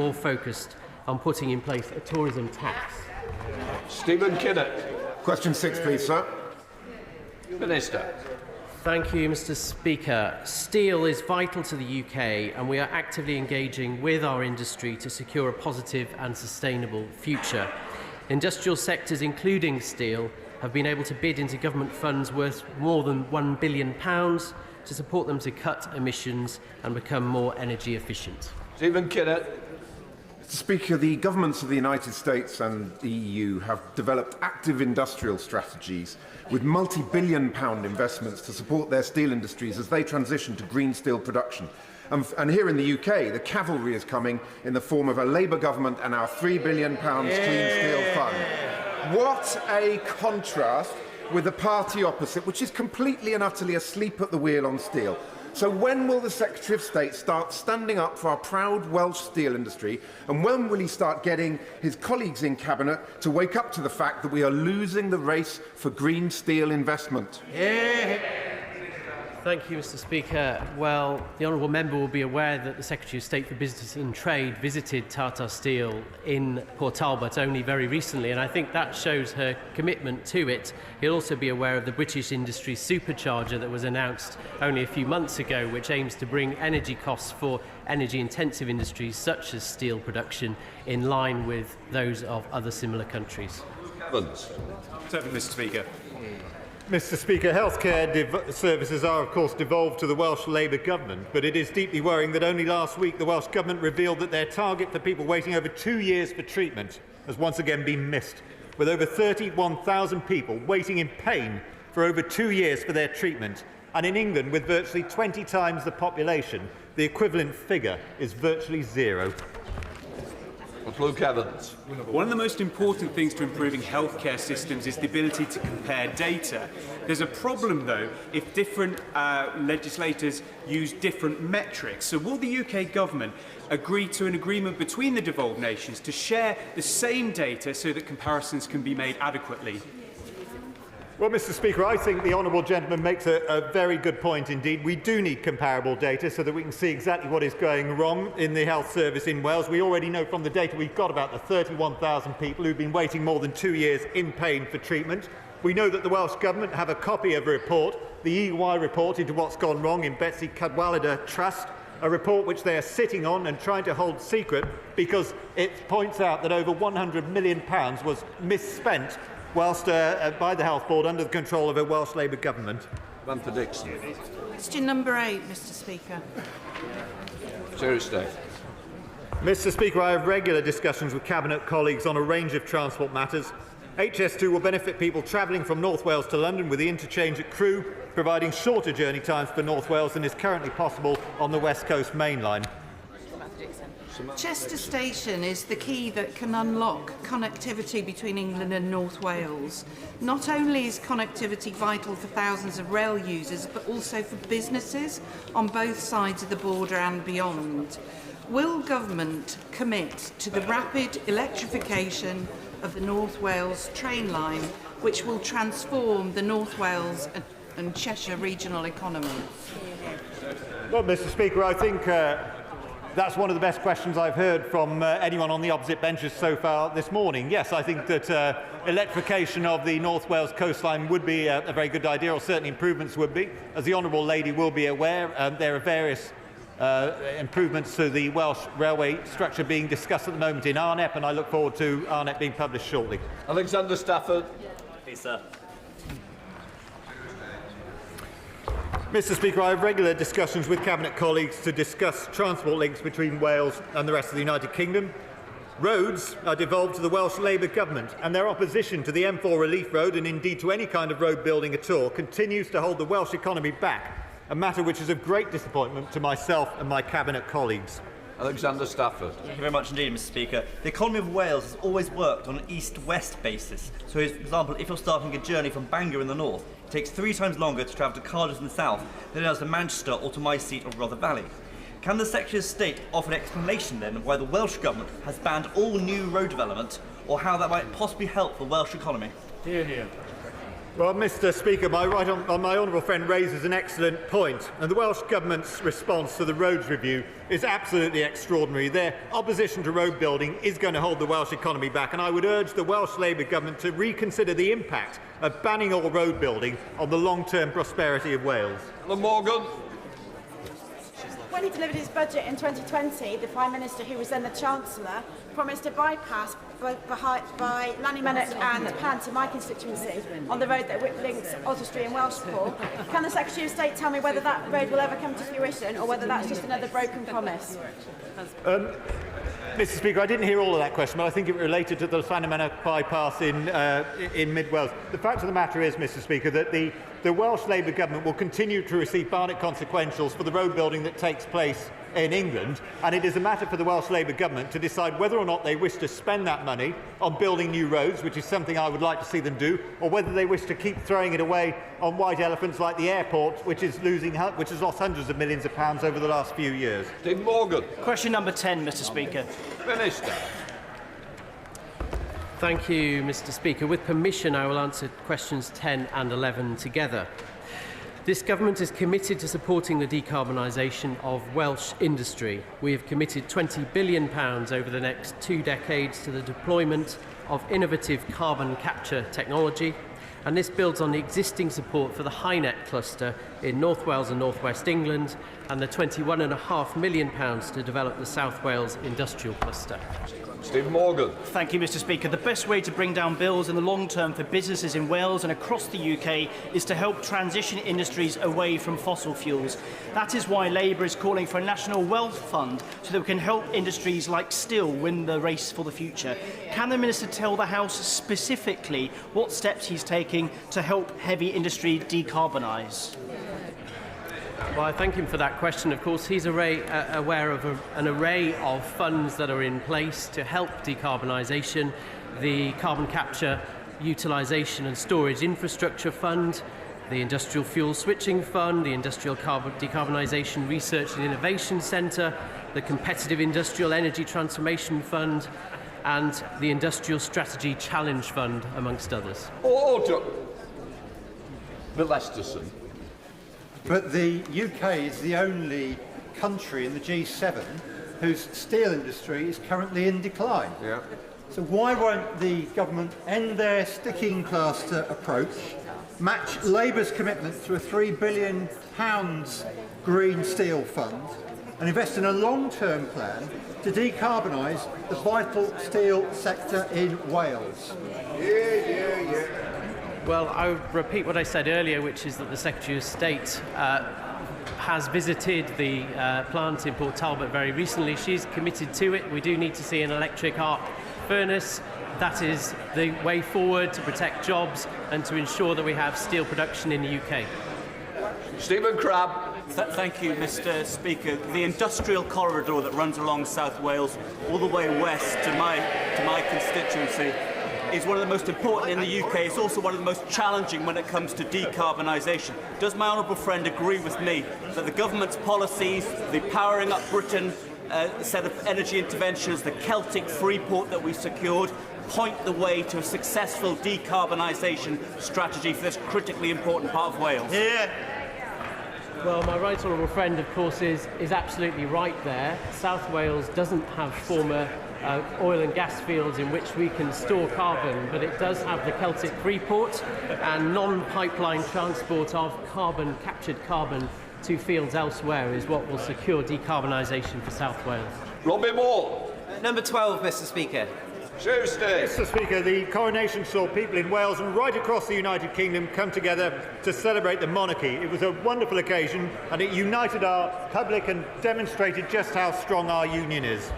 more focused on putting in place a tourism tax. Stephen Kinnock. Question 6, please, sir. Minister. Thank you, Mr. Speaker. Steel is vital to the UK, and we are actively engaging with our industry to secure a positive and sustainable future. Industrial sectors, including steel, have been able to bid into government funds worth more than £1 billion to support them to cut emissions and become more energy efficient. Stephen Kinnock. Mr. Speaker, the governments of the United States and the EU have developed active industrial strategies with multi-billion-pound investments to support their steel industries as they transition to green steel production. And here in the UK, the cavalry is coming in the form of a Labour government and our £3 billion Clean Steel Fund. What a contrast with the party opposite, which is completely and utterly asleep at the wheel on steel. So when will the Secretary of State start standing up for our proud Welsh steel industry, and when will he start getting his colleagues in Cabinet to wake up to the fact that we are losing the race for green steel investment? Thank you, Mr. Speaker. Well, the honourable member will be aware that the Secretary of State for Business and Trade visited Tata Steel in Port Talbot only very recently, and I think that shows her commitment to it. He'll also be aware of the British industry supercharger that was announced only a few months ago, which aims to bring energy costs for energy-intensive industries such as steel production in line with those of other similar countries. Certainly, Mr. Speaker. Mr. Speaker, healthcare services are, of course, devolved to the Welsh Labour government, but it is deeply worrying that only last week the Welsh government revealed that their target for people waiting over 2 years for treatment has once again been missed, with over 31,000 people waiting in pain for over 2 years for their treatment. And in England, with virtually 20 times the population, the equivalent figure is virtually zero. Luke Evans. One of the most important things to improving healthcare systems is the ability to compare data. There's a problem, though, if different legislators use different metrics. So will the UK government agree to an agreement between the devolved nations to share the same data so that comparisons can be made adequately? Well, Mr. Speaker, I think the honourable gentleman makes a very good point indeed. We do need comparable data so that we can see exactly what is going wrong in the health service in Wales. We already know from the data we've got about the 31,000 people who've been waiting more than 2 years in pain for treatment. We know that the Welsh Government have a copy of a report, the EY report into what's gone wrong in Betsy Cadwaladr Trust, a report which they are sitting on and trying to hold secret because it points out that over £100 million was misspent whilst by the Health Board under the control of a Welsh Labour government. Samantha Dixon. Question number 8, Mr. Speaker. Seriously. Mr. Speaker, I have regular discussions with Cabinet colleagues on a range of transport matters. HS2 will benefit people travelling from North Wales to London with the interchange at Crewe, providing shorter journey times for North Wales than is currently possible on the West Coast main line. Chester Station is the key that can unlock connectivity between England and North Wales. Not only is connectivity vital for thousands of rail users, but also for businesses on both sides of the border and beyond. Will government commit to the rapid electrification of the North Wales train line, which will transform the North Wales and Cheshire regional economy? Well, Mr. Speaker, I think that's one of the best questions I've heard from anyone on the opposite benches so far this morning. Yes, I think that electrification of the North Wales coastline would be a very good idea, or certainly improvements would be. As the honourable lady will be aware, there are various improvements to the Welsh railway structure being discussed at the moment in ARNEP, and I look forward to ARNEP being published shortly. Alexander Stafford. Please, sir. Mr. Speaker, I have regular discussions with Cabinet colleagues to discuss transport links between Wales and the rest of the United Kingdom. Roads are devolved to the Welsh Labour government, and their opposition to the M4 Relief Road, and indeed to any kind of road building at all, continues to hold the Welsh economy back, a matter which is of great disappointment to myself and my Cabinet colleagues. Alexander Stafford. Thank you very much indeed, Mr. Speaker. The economy of Wales has always worked on an east-west basis. So, for example, if you're starting a journey from Bangor in the north, it takes 3 times longer to travel to Cardiff in the south than it does to Manchester or to my seat of Rother Valley. Can the Secretary of State offer an explanation then of why the Welsh Government has banned all new road development, or how that might possibly help the Welsh economy? Hear, hear. Well, Mr. Speaker, my honourable friend raises an excellent point, and the Welsh Government's response to the roads review is absolutely extraordinary. Their opposition to road building is going to hold the Welsh economy back, and I would urge the Welsh Labour Government to reconsider the impact of banning all road building on the long-term prosperity of Wales. Morgan. When he delivered his budget in 2020, the Prime Minister, who was then the Chancellor, promised a bypass by Lannymunnock and Pant in my constituency on the road that links Oswestry and Welshpool. Can the Secretary of State tell me whether that road will ever come to fruition or whether that's just another broken promise? Mr. Speaker, I didn't hear all of that question, but I think it related to the Lannymunnock bypass in mid-Wales. The fact of the matter is, Mr. Speaker, that the Welsh Labour Government will continue to receive Barnett consequentials for the road building that takes place in England, and it is a matter for the Welsh Labour Government to decide whether or not they wish to spend that money on building new roads, which is something I would like to see them do, or whether they wish to keep throwing it away on white elephants like the airport, which has lost hundreds of millions of pounds over the last few years. Steve Morgan. Question number 10, Mr. Speaker. Minister. Thank you, Mr. Speaker. With permission, I will answer questions 10 and 11 together. This government is committed to supporting the decarbonisation of Welsh industry. We have committed £20 billion over the next 2 decades to the deployment of innovative carbon capture technology, and this builds on the existing support for the HyNet cluster in North Wales and North West England, and the £21.5 million to develop the South Wales industrial cluster. Steve Morgan. Thank you, Mr. Speaker. The best way to bring down bills in the long term for businesses in Wales and across the UK is to help transition industries away from fossil fuels. That is why Labour is calling for a national wealth fund so that we can help industries like steel win the race for the future. Can the Minister tell the House specifically what steps he's taking to help heavy industry decarbonise? Well, I thank him for that question. Of course, he's aware of an array of funds that are in place to help decarbonisation. The Carbon Capture, Utilisation and Storage Infrastructure Fund, the Industrial Fuel Switching Fund, the Industrial Decarbonisation Research and Innovation Centre, the Competitive Industrial Energy Transformation Fund, and the Industrial Strategy Challenge Fund, amongst others. Order. Lesterson. But the UK is the only country in the G7 whose steel industry is currently in decline. Yeah. So why won't the government end their sticking plaster approach, match Labour's commitment to a £3 billion green steel fund, and invest in a long-term plan to decarbonise the vital steel sector in Wales? Yeah. Well, I would repeat what I said earlier, which is that the Secretary of State has visited the plant in Port Talbot very recently. She's committed to it. We do need to see an electric arc furnace. That is the way forward to protect jobs and to ensure that we have steel production in the UK. Stephen Crabb. Thank you, Mr. Speaker. The industrial corridor that runs along South Wales all the way west to my constituency is one of the most important in the UK. It's also one of the most challenging when it comes to decarbonisation. Does my honourable friend agree with me that the government's policies, the Powering Up Britain set of energy interventions, the Celtic Freeport that we secured, point the way to a successful decarbonisation strategy for this critically important part of Wales? Yeah. Well, my right honourable friend, of course, is absolutely right there. South Wales doesn't have former oil and gas fields in which we can store carbon, but it does have the Celtic Freeport, and non-pipeline transport of captured carbon to fields elsewhere is what will secure decarbonisation for South Wales. Robbie Moore. Number 12, Mr. Speaker. Tuesday. Mr. Speaker, the coronation saw people in Wales and right across the United Kingdom come together to celebrate the monarchy. It was a wonderful occasion, and it united our public and demonstrated just how strong our union is.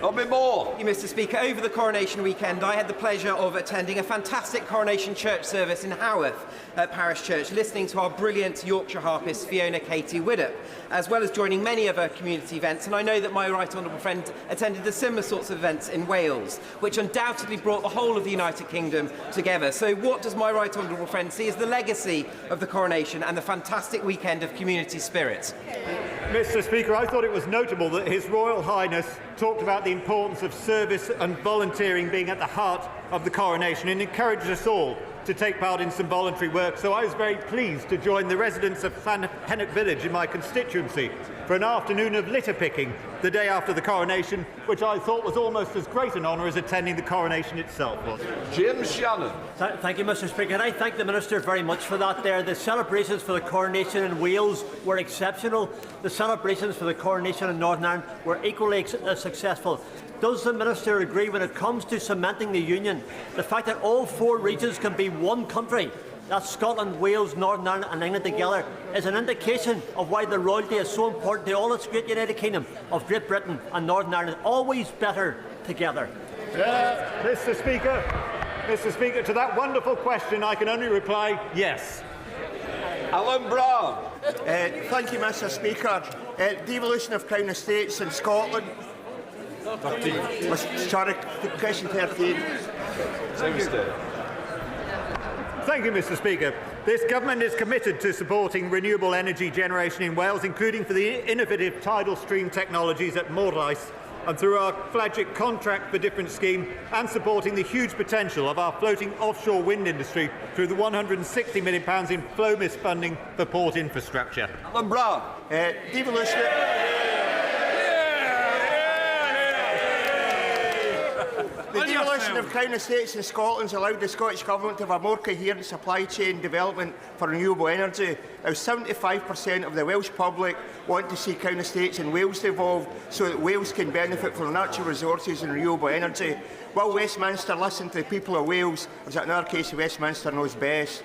Robbie Moore. Thank you, Mr. Speaker. Over the coronation weekend, I had the pleasure of attending a fantastic coronation church service in Haworth Parish Church, listening to our brilliant Yorkshire harpist Fiona Katie Widdop, as well as joining many other community events. And I know that my right honourable friend attended the similar sorts of events in Wales, which undoubtedly brought the whole of the United Kingdom together. So what does my right honourable friend see as the legacy of the coronation and the fantastic weekend of community spirit? Mr. Speaker, I thought it was notable that His Royal Highness talked about the importance of service and volunteering being at the heart of the coronation and encouraged us all to take part in some voluntary work, so I was very pleased to join the residents of Hennock Village in my constituency for an afternoon of litter picking the day after the coronation, which I thought was almost as great an honour as attending the coronation itself was. Jim Shannon. Thank you, Mr. Speaker. And I thank the Minister very much for that there. The celebrations for the coronation in Wales were exceptional. The celebrations for the coronation in Northern Ireland were equally successful. Does the Minister agree when it comes to cementing the Union, the fact that all 4 regions can be one country, that's Scotland, Wales, Northern Ireland and England together, is an indication of why the royalty is so important to all its great United Kingdom of Great Britain and Northern Ireland, always better together? Mr. Speaker, to that wonderful question I can only reply yes. Alan Brown. Thank you, Mr. Speaker. Devolution of Crown Estates in Scotland. Sorry, question 13. Thank you, Mr. Speaker. This government is committed to supporting renewable energy generation in Wales, including for the innovative tidal stream technologies at Morlais and through our flagship Contract for Difference scheme, and supporting the huge potential of our floating offshore wind industry through the £160 million in FLOMIS funding for port infrastructure. Alan Brown. Devolution. The devolution of Crown Estates in Scotland has allowed the Scottish Government to have a more coherent supply chain development for renewable energy. Now, 75% of the Welsh public want to see Crown Estates in Wales devolved so that Wales can benefit from natural resources and renewable energy. Will Westminster listen to the people of Wales, or is it in our case Westminster knows best?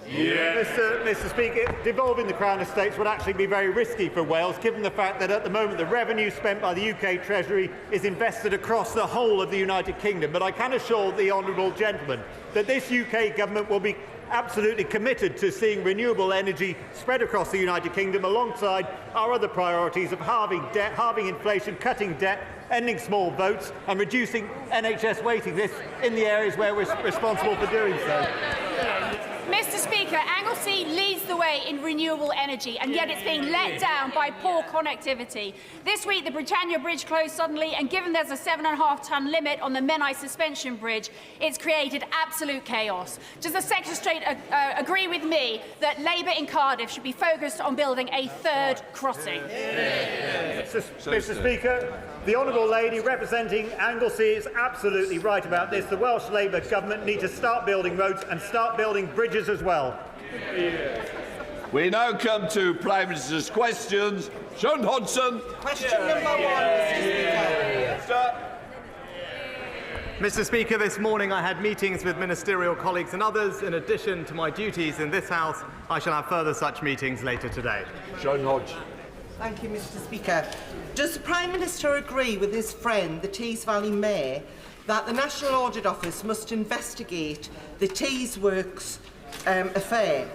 Yeah. Mr. Speaker, devolving the Crown Estates would actually be very risky for Wales, given the fact that at the moment the revenue spent by the UK Treasury is invested across the whole of the United Kingdom. But I can assure the honourable gentleman that this UK government will be absolutely committed to seeing renewable energy spread across the United Kingdom alongside our other priorities of halving debt, halving inflation, cutting debt, ending small votes and reducing NHS waiting lists in the areas where we're responsible for doing so. Mr. Speaker, Anglesey leads the way in renewable energy, and yet it's being let down by poor connectivity. This week, the Britannia Bridge closed suddenly, and given there's a 7.5-tonne limit on the Menai Suspension Bridge, it's created absolute chaos. Does the Secretary agree with me that Labour in Cardiff should be focused on building a third crossing? Mr. Speaker, the Honourable Lady representing Anglesey is absolutely right about this. The Welsh Labour government need to start building roads and start building bridges as well. We now come to Prime Minister's questions. Sean Hodgson. Question number 1, Mr. Speaker. Mr. Speaker, this morning I had meetings with ministerial colleagues and others. In addition to my duties in this House, I shall have further such meetings later today. Sean Hodge. Thank you, Mr. Speaker. Does the Prime Minister agree with his friend, the Tees Valley Mayor, that the National Audit Office must investigate the Tees Works affair?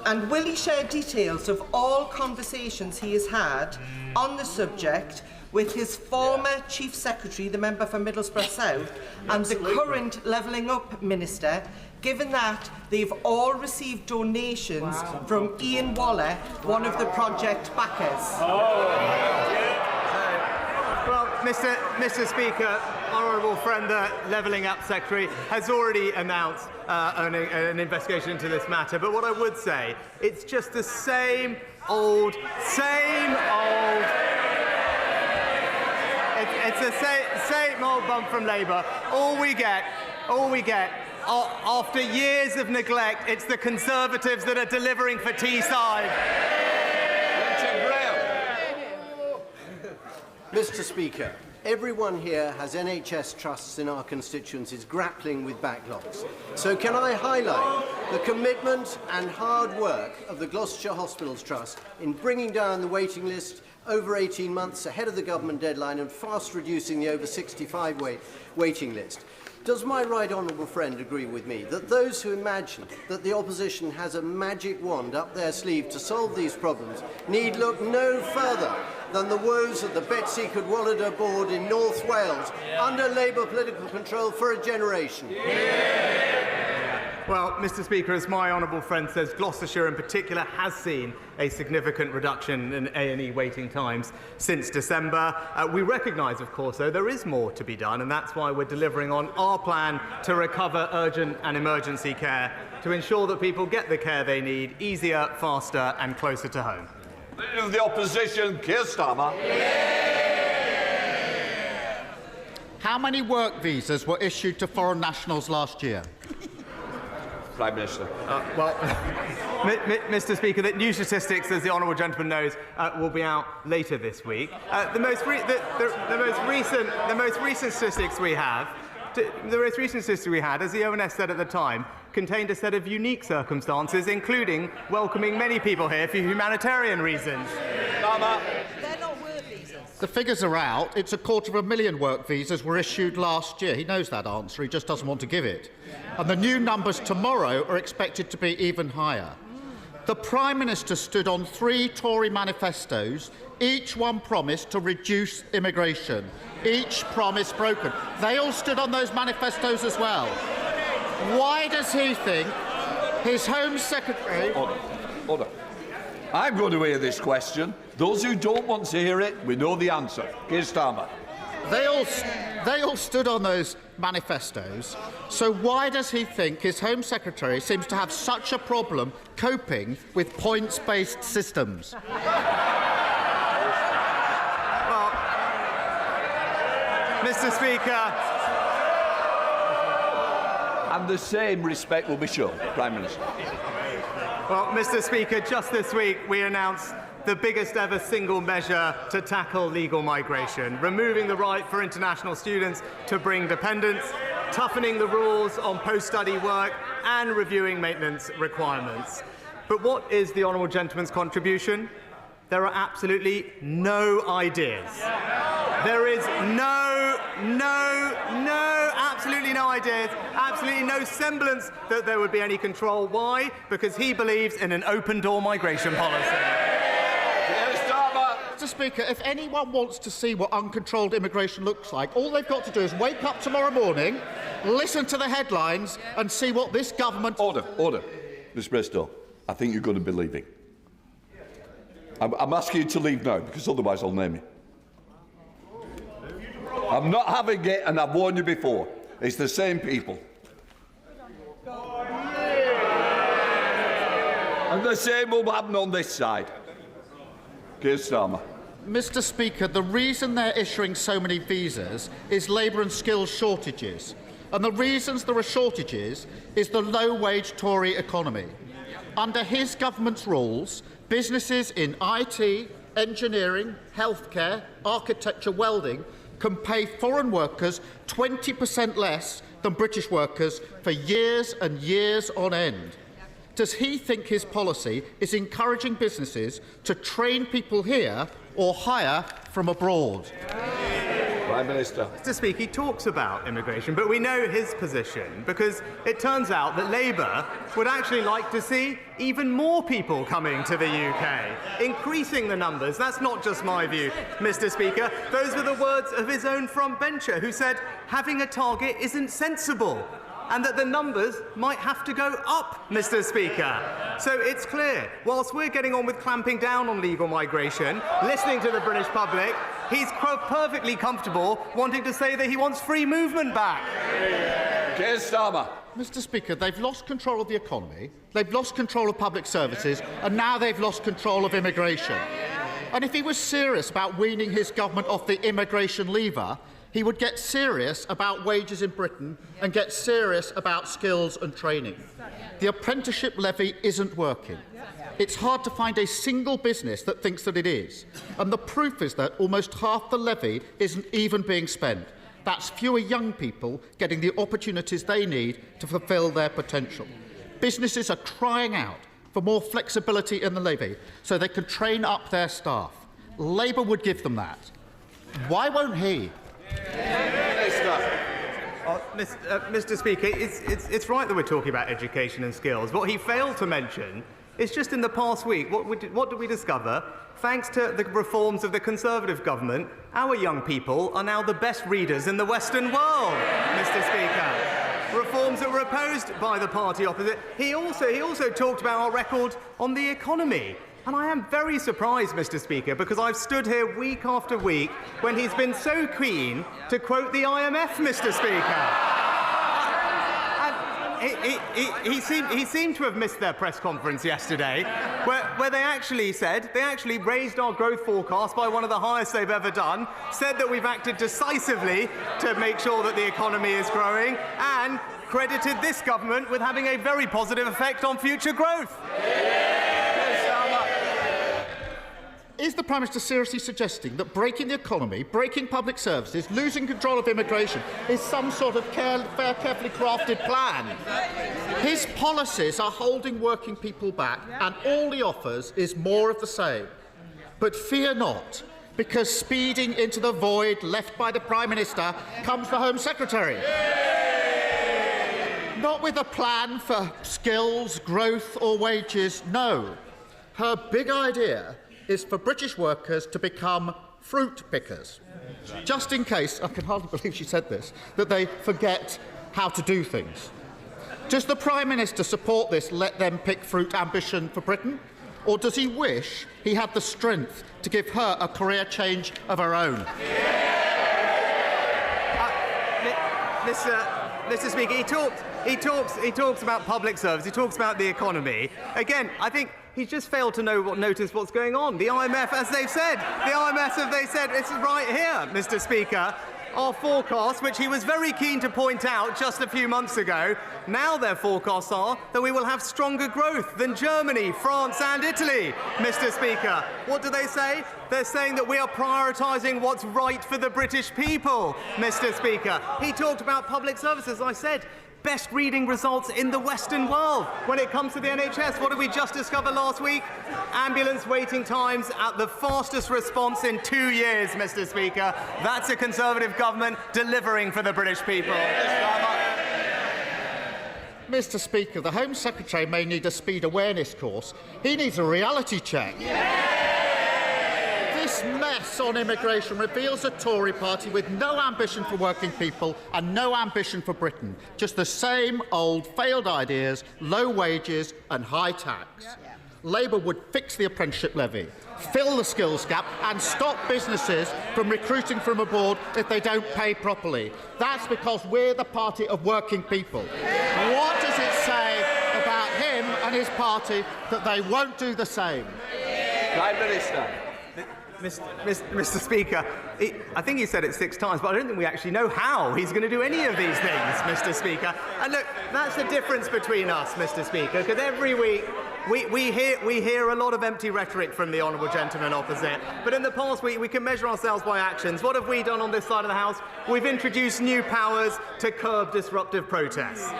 And will he share details of all conversations he has had on the subject with his former Chief Secretary, the member for Middlesbrough South, and the current Levelling Up Minister, given that they've all received donations from Ian Waller, one of the project backers? Well, Mr. Speaker, Honourable friend, the Levelling Up Secretary has already announced an investigation into this matter. But what I would say, it's just the same old. It's the same old bump from Labour. All we get. After years of neglect, it's the Conservatives that are delivering for Teesside. Mr. Speaker, everyone here has NHS trusts in our constituencies grappling with backlogs. So can I highlight the commitment and hard work of the Gloucestershire Hospitals Trust in bringing down the waiting list over 18 months ahead of the government deadline and fast reducing the over 65 waiting list? Does my right honourable friend agree with me that those who imagine that the opposition has a magic wand up their sleeve to solve these problems need look no further than the woes of the Betsy Cadwallader board in North Wales under Labour political control for a generation? Well, Mr. Speaker, as my honourable friend says, Gloucestershire in particular has seen a significant reduction in A&E waiting times since December. We recognise, of course, though, there is more to be done, and that's why we're delivering on our plan to recover urgent and emergency care to ensure that people get the care they need easier, faster and closer to home. Leader of the Opposition, Keir Starmer. How many work visas were issued to foreign nationals last year? Prime Minister. Well, Mr. Speaker, the new statistics, as the honourable gentleman knows, will be out later this week. The most recent statistics we have, as the ONS said at the time, contained a set of unique circumstances, including welcoming many people here for humanitarian reasons. They're not work visas. The figures are out. It's 250,000 work visas were issued last year. He knows that answer. He just doesn't want to give it. And the new numbers tomorrow are expected to be even higher. The Prime Minister stood on 3 Tory manifestos. Each one promised to reduce immigration. Each promise broken. They all stood on those manifestos as well. Why does he think his Home Secretary... Order. I'm going to hear this question. Those who don't want to hear it, we know the answer. Keir Starmer. They all stood on those manifestos. So why does he think his Home Secretary seems to have such a problem coping with points-based systems? Well, Mr. Speaker... And the same respect will be shown, Prime Minister. Well, Mr. Speaker, just this week we announced the biggest ever single measure to tackle legal migration, removing the right for international students to bring dependents, toughening the rules on post-study work and reviewing maintenance requirements. But what is the honourable gentleman's contribution? There are absolutely no ideas. There is absolutely no ideas, absolutely no semblance that there would be any control. Why? Because he believes in an open-door migration policy. Mr. Speaker, if anyone wants to see what uncontrolled immigration looks like, all they've got to do is wake up tomorrow morning, listen to the headlines and see what this government... Order. Mr. Bristow, I think you're going to be leaving. I'm asking you to leave now, because otherwise I'll name you. I'm not having it, and I've warned you before. It's the same people. And the same will happen on this side. Keir Starmer. Mr. Speaker, the reason they're issuing so many visas is labour and skills shortages. And the reasons there are shortages is the low-wage Tory economy. Under his government's rules, businesses in IT, engineering, healthcare, architecture, welding can pay foreign workers 20% less than British workers for years and years on end. Does he think his policy is encouraging businesses to train people here or hire from abroad? Prime Minister. Mr. Speaker, he talks about immigration, but we know his position because it turns out that Labour would actually like to see even more people coming to the UK, increasing the numbers. That's not just my view, Mr. Speaker. Those were the words of his own frontbencher who said having a target isn't sensible and that the numbers might have to go up, Mr. Speaker. So it's clear, whilst we're getting on with clamping down on legal migration, listening to the British public, he's perfectly comfortable wanting to say that he wants free movement back. Keir Starmer. Mr. Speaker, they've lost control of the economy, they've lost control of public services, and now they've lost control of immigration. And if he was serious about weaning his government off the immigration lever, he would get serious about wages in Britain and get serious about skills and training. The apprenticeship levy isn't working. It's hard to find a single business that thinks that it is. And the proof is that almost half the levy isn't even being spent. That's fewer young people getting the opportunities they need to fulfil their potential. Businesses are crying out for more flexibility in the levy so they can train up their staff. Labour would give them that. Why won't he? Mr. Speaker, it's right that we're talking about education and skills. What he failed to mention is just in the past week, what did we discover? Thanks to the reforms of the Conservative government, our young people are now the best readers in the Western world, Mr. Speaker. reforms that were opposed by the party opposite. He also talked about our record on the economy. And I am very surprised, Mr. Speaker, because I've stood here week after week when he's been so keen to quote the IMF, Mr. Speaker. He seemed to have missed their press conference yesterday, where they actually raised our growth forecast by one of the highest they've ever done, said that we've acted decisively to make sure that the economy is growing, and credited this government with having a very positive effect on future growth. Is the Prime Minister seriously suggesting that breaking the economy, breaking public services, losing control of immigration is some sort of carefully crafted plan? His policies are holding working people back, and all he offers is more of the same. But fear not, because speeding into the void left by the Prime Minister comes the Home Secretary. Not with a plan for skills, growth or wages, no. Her big idea is for British workers to become fruit pickers. Just in case, I can hardly believe she said this, that they forget how to do things. Does the Prime Minister support this let them pick fruit ambition for Britain? Or does he wish he had the strength to give her a career change of her own? Mr. Speaker, he talks about public service, he talks about the economy. Again, I think he's just failed to notice what's going on. The IMF, as they've said, it's right here, Mr. Speaker. Our forecasts, which he was very keen to point out just a few months ago, now their forecasts are that we will have stronger growth than Germany, France and Italy, Mr. Speaker. What do they say? They're saying that we are prioritising what's right for the British people, Mr. Speaker. He talked about public services, as I said. Best reading results in the Western world. When it comes to the NHS, what did we just discover last week? Ambulance waiting times at the fastest response in 2 years, Mr. Speaker. That's a Conservative government delivering for the British people. Mr. Speaker, the Home Secretary may need a speed awareness course. He needs a reality check. This mess on immigration reveals a Tory party with no ambition for working people and no ambition for Britain. Just the same old failed ideas, low wages and high tax. Labour would fix the apprenticeship levy, fill the skills gap and stop businesses from recruiting from abroad if they don't pay properly. That's because we're the party of working people. What does it say about him and his party that they won't do the same? Prime Minister. Mr. Speaker, I think he said it 6 times, but I don't think we actually know how he's going to do any of these things, Mr. Speaker. And look, that's the difference between us, Mr. Speaker, because every week we hear a lot of empty rhetoric from the honourable gentleman opposite. But in the past week, we can measure ourselves by actions. What have we done on this side of the House? We've introduced new powers to curb disruptive protests.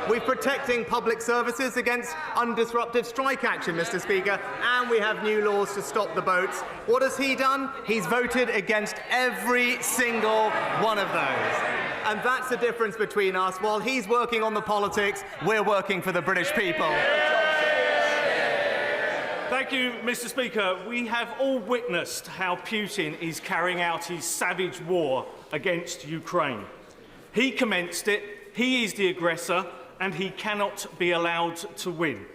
We're protecting public services against undisruptive strike action, Mr. Speaker, and we have new laws to stop the boats. What has he done? He's voted against every single one of those. And that's the difference between us. While he's working on the politics, we're working for the British people. Thank you, Mr. Speaker. We have all witnessed how Putin is carrying out his savage war against Ukraine. He commenced it, he is the aggressor, and he cannot be allowed to win.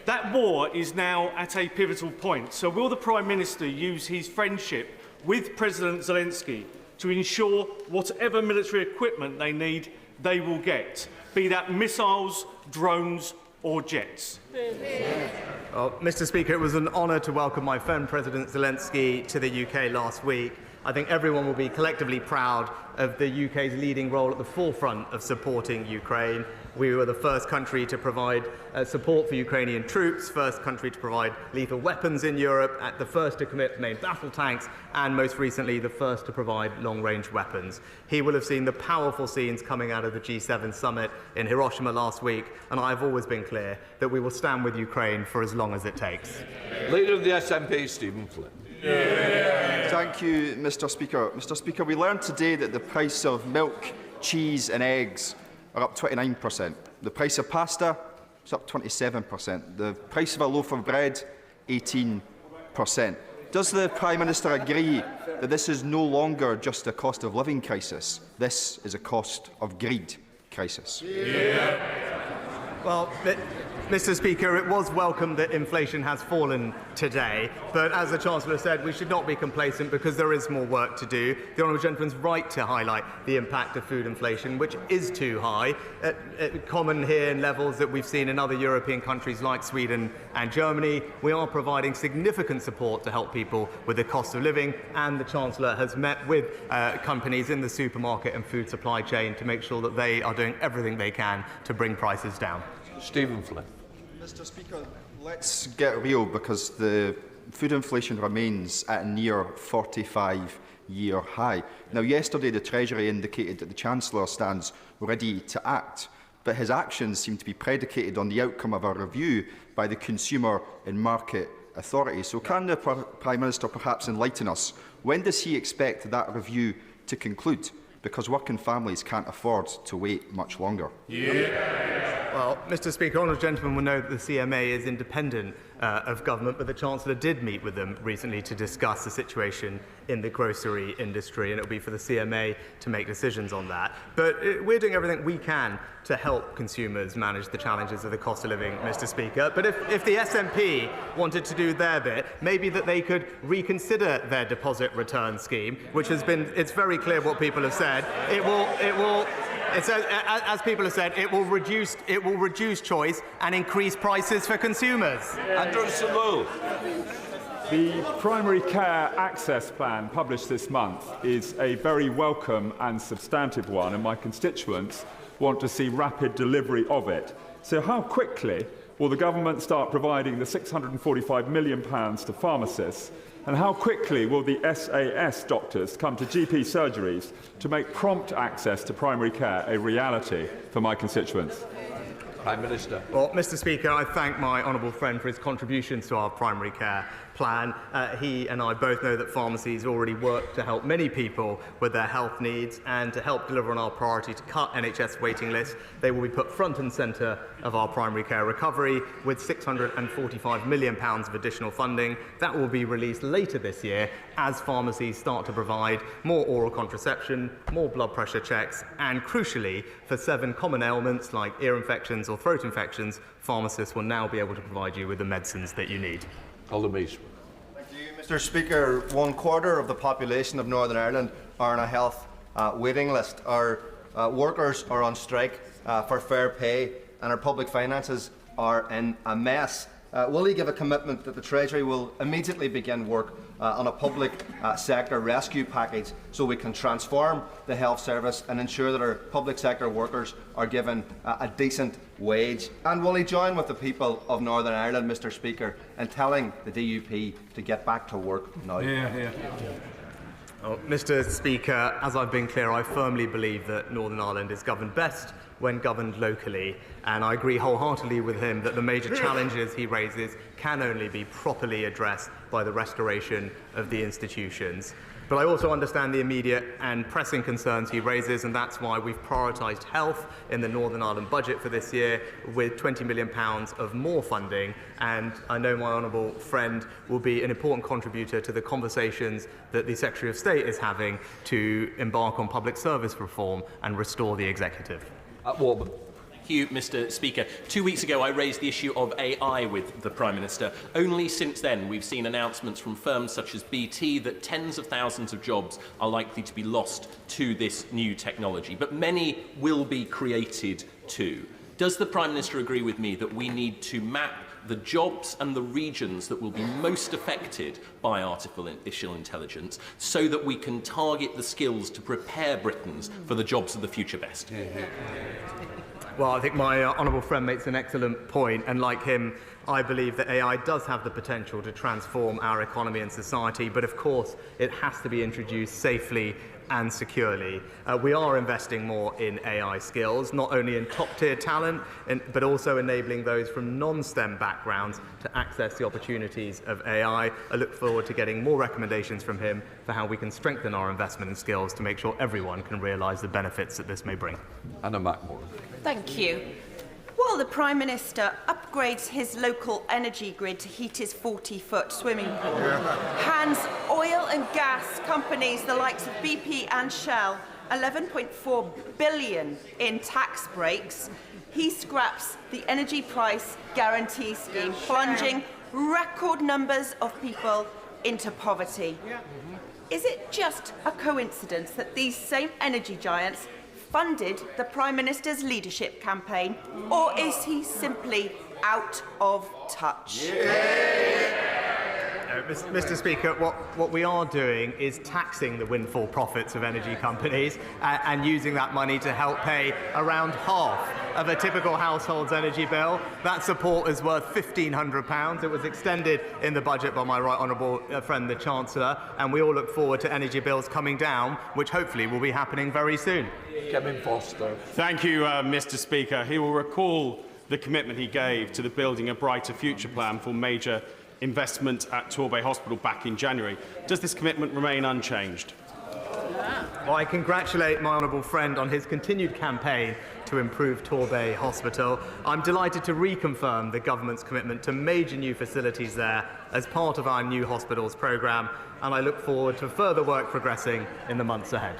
That war is now at a pivotal point. So will the Prime Minister use his friendship with President Zelensky to ensure whatever military equipment they need, they will get, be that missiles, drones or jets? Well, Mr. Speaker, it was an honour to welcome my friend President Zelensky to the UK last week. I think everyone will be collectively proud of the UK's leading role at the forefront of supporting Ukraine. We were the first country to provide support for Ukrainian troops, first country to provide lethal weapons in Europe, the first to commit main battle tanks, and most recently the first to provide long-range weapons. He will have seen the powerful scenes coming out of the G7 summit in Hiroshima last week, and I've always been clear that we will stand with Ukraine for as long as it takes. Leader of the SNP, Stephen Flynn. Thank you, Mr. Speaker. Mr. Speaker, we learned today that the price of milk, cheese and eggs are up 29%. The price of pasta is up 27%. The price of a loaf of bread, 18%. Does the Prime Minister agree that this is no longer just a cost of living crisis? This is a cost of greed. crisis. Well, Mr. Speaker, it was welcome that inflation has fallen today, but as the Chancellor said, we should not be complacent because there is more work to do. The Honourable Gentleman's right to highlight the impact of food inflation, which is too high, common here in levels that we've seen in other European countries like Sweden and Germany. We are providing significant support to help people with the cost of living, and the Chancellor has met with companies in the supermarket and food supply chain to make sure that they are doing everything they can to bring prices down. Stephen Flynn. Mr. Speaker, let's get real, because the food inflation remains at a near 45-year high. Now, yesterday the Treasury indicated that the Chancellor stands ready to act, but his actions seem to be predicated on the outcome of a review by the Consumer and Market Authority. So can the Prime Minister perhaps enlighten us? When does he expect that review to conclude? Because working families can't afford to wait much longer. Well, Mr. Speaker, honourable gentlemen will know that the CMA is independent of government, but the Chancellor did meet with them recently to discuss the situation in the grocery industry, and it will be for the CMA to make decisions on that. But we're doing everything we can to help consumers manage the challenges of the cost of living, Mr. Speaker. But if the SNP wanted to do their bit, maybe that they could reconsider their deposit return scheme, which has been, it's very clear what people have said. As people have said, it will reduce choice and increase prices for consumers. Andrew Samuel. The Primary Care Access Plan published this month is a very welcome and substantive one, and my constituents want to see rapid delivery of it. So how quickly will the government start providing the £645 million to pharmacists? And how quickly will the SAS doctors come to GP surgeries to make prompt access to primary care a reality for my constituents? Prime Minister. Well, Mr. Speaker, I thank my honourable friend for his contributions to our primary care plan. He and I both know that pharmacies already work to help many people with their health needs, and to help deliver on our priority to cut NHS waiting lists. They will be put front and centre of our primary care recovery with £645 million of additional funding. That will be released later this year as pharmacies start to provide more oral contraception, more blood pressure checks, and crucially, for 7 common ailments like ear infections or throat infections, pharmacists will now be able to provide you with the medicines that you need. Thank you, Mr. Speaker. 1/4 of the population of Northern Ireland are on a health waiting list. Our workers are on strike for fair pay, and our public finances are in a mess. Will he give a commitment that the Treasury will immediately begin work on a public sector rescue package so we can transform the health service and ensure that our public sector workers are given a decent wage? And will he join with the people of Northern Ireland, Mr. Speaker, in telling the DUP to get back to work now? Oh, Mr. Speaker, as I've been clear, I firmly believe that Northern Ireland is governed best when governed locally, and I agree wholeheartedly with him that the major challenges he raises can only be properly addressed by the restoration of the institutions. But I also understand the immediate and pressing concerns he raises, and that's why we've prioritised health in the Northern Ireland budget for this year with £20 million of more funding. And I know my honourable friend will be an important contributor to the conversations that the Secretary of State is having to embark on public service reform and restore the executive. Warburton. Thank you, Mr. Speaker. 2 weeks ago, I raised the issue of AI with the Prime Minister. Only since then, we've seen announcements from firms such as BT that tens of thousands of jobs are likely to be lost to this new technology. But many will be created too. Does the Prime Minister agree with me that we need to map the jobs and the regions that will be most affected by artificial intelligence so that we can target the skills to prepare Britons for the jobs of the future best? Well, I think my honourable friend makes an excellent point, and like him, I believe that AI does have the potential to transform our economy and society, but of course it has to be introduced safely and securely. We are investing more in AI skills, not only in top-tier talent, but also enabling those from non-STEM backgrounds to access the opportunities of AI. I look forward to getting more recommendations from him for how we can strengthen our investment in skills to make sure everyone can realise the benefits that this may bring. Anna McMorran. Thank you. While the Prime Minister upgrades his local energy grid to heat his 40-foot swimming pool, hands oil and gas companies, the likes of BP and Shell, 11.4 billion in tax breaks, he scraps the energy price guarantee scheme, plunging record numbers of people into poverty. Is it just a coincidence that these same energy giants funded the Prime Minister's leadership campaign, or is he simply out of touch? Mr. Speaker, what we are doing is taxing the windfall profits of energy companies and using that money to help pay around half of a typical household's energy bill. That support is worth £1,500. It was extended in the budget by my right honourable friend, the Chancellor, and we all look forward to energy bills coming down, which hopefully will be happening very soon. Kevin Foster. Thank you, Mr. Speaker. He will recall the commitment he gave to the Building a Brighter Future plan for major investment at Torbay Hospital back in January. Does this commitment remain unchanged? Well, I congratulate my honourable friend on his continued campaign to improve Torbay Hospital. I'm delighted to reconfirm the government's commitment to major new facilities there as part of our new hospitals programme, and I look forward to further work progressing in the months ahead.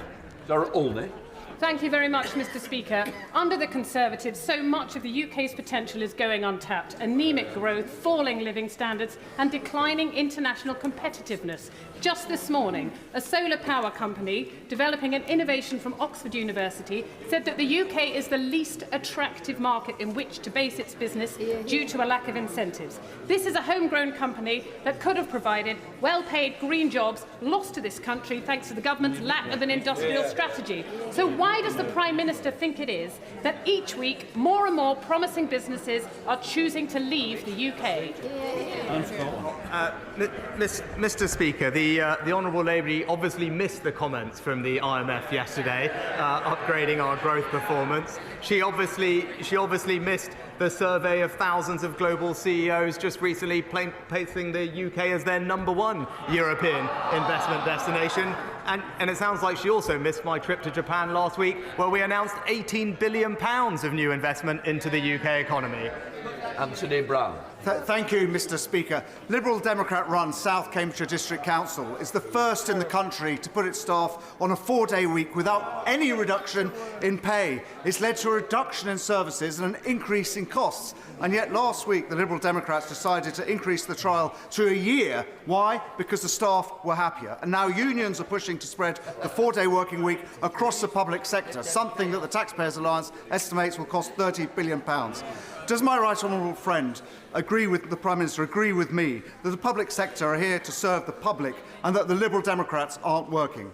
Sarah Olney. Thank you very much, Mr. Speaker. Under the Conservatives, so much of the UK's potential is going untapped. Anemic growth, falling living standards and declining international competitiveness. Just this morning, a solar power company developing an innovation from Oxford University said that the UK is the least attractive market in which to base its business due to a lack of incentives. This is a homegrown company that could have provided well-paid green jobs lost to this country thanks to the government's lack of an industrial strategy. So why does the Prime Minister think it is that each week more and more promising businesses are choosing to leave the UK? Mr. Speaker, the Honourable Lady obviously missed the comments from the IMF yesterday, upgrading our growth performance. She obviously missed the survey of thousands of global CEOs just recently placing the UK as their #1 European investment destination. And it sounds like she also missed my trip to Japan last week, where we announced £18 billion of new investment into the UK economy. Anthony Brown. Thank you, Mr. Speaker. Liberal Democrat-run South Cambridgeshire District Council is the first in the country to put its staff on a 4-day week without any reduction in pay. It's led to a reduction in services and an increase in costs. And yet last week, the Liberal Democrats decided to increase the trial to a year. Why? Because the staff were happier. And now unions are pushing to spread the 4-day working week across the public sector, something that the Taxpayers Alliance estimates will cost £30 billion. Does my right honourable friend agree with the Prime Minister, agree with me, that the public sector are here to serve the public and that the Liberal Democrats aren't working?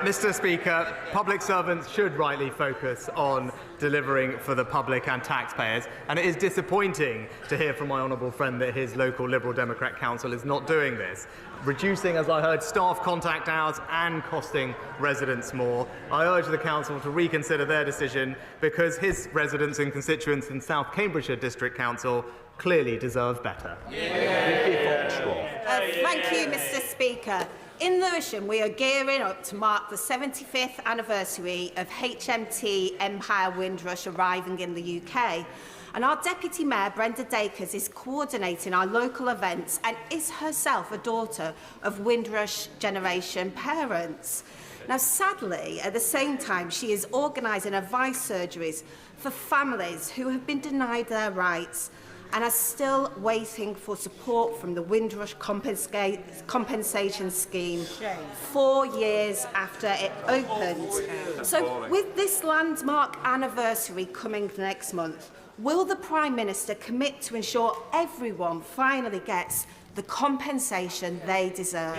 Mr. Speaker, public servants should rightly focus on delivering for the public and taxpayers, and it is disappointing to hear from my honourable friend that his local Liberal Democrat council is not doing this, reducing, as I heard, staff contact hours and costing residents more. I urge the council to reconsider their decision because his residents and constituents in South Cambridgeshire District Council clearly deserve better. Thank you, Mr. Speaker. In Lewisham, we are gearing up to mark the 75th anniversary of HMT Empire Windrush arriving in the UK. And our Deputy Mayor, Brenda Dacres, is coordinating our local events and is herself a daughter of Windrush generation parents. Now, sadly, at the same time, she is organising advice surgeries for families who have been denied their rights and are still waiting for support from the Windrush compensation scheme 4 years after it opened. So with this landmark anniversary coming next month, will the Prime Minister commit to ensure everyone finally gets the compensation they deserve?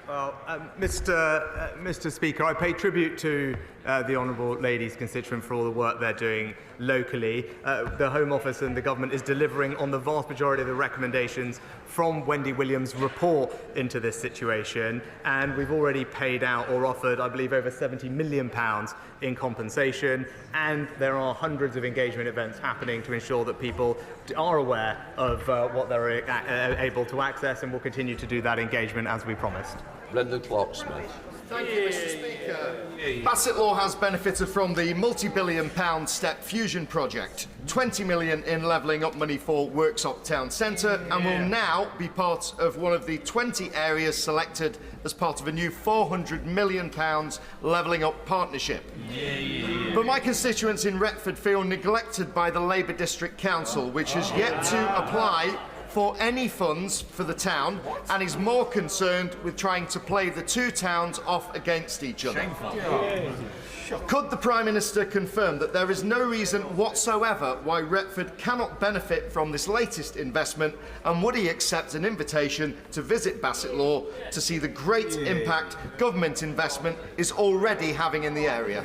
Well, Mr. Speaker, I pay tribute to the Honourable Lady's constituent for all the work they're doing locally. The Home Office and the Government is delivering on the vast majority of the recommendations from Wendy Williams' report into this situation, and we've already paid out or offered, I believe, over £70 million in compensation, and there are hundreds of engagement events happening to ensure that people are aware of what they're able to access, and will continue to do that engagement as we promised. Brendan Clark-Smith. Thank you, Mr. Speaker. Bassetlaw has benefited from the multi-billion-pound Step Fusion project, 20 million in levelling up money for Worksop Town Centre, and will now be part of one of the 20 areas selected as part of a new £400 million levelling up partnership. But my constituents in Retford feel neglected by the Labour District Council, which has yet to apply for any funds for the town and is more concerned with trying to play the two towns off against each other. Could the Prime Minister confirm that there is no reason whatsoever why Retford cannot benefit from this latest investment, and would he accept an invitation to visit Bassetlaw to see the great impact government investment is already having in the area?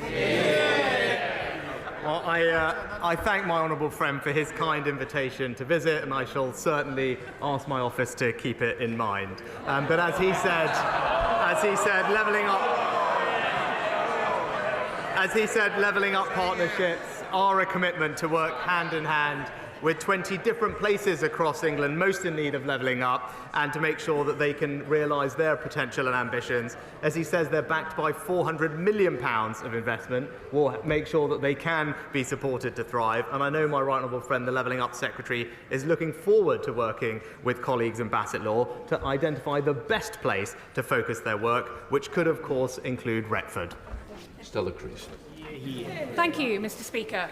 Well, I thank my honourable friend for his kind invitation to visit, and I shall certainly ask my office to keep it in mind. But as he said, levelling up partnerships are a commitment to work hand in hand with 20 different places across England, most in need of levelling up, and to make sure that they can realise their potential and ambitions. As he says, they're backed by £400 million of investment. We'll make sure that they can be supported to thrive. And I know my right honourable friend, the Levelling Up Secretary, is looking forward to working with colleagues in Bassetlaw to identify the best place to focus their work, which could, of course, include Retford. Stella Creasy. Thank you, Mr. Speaker.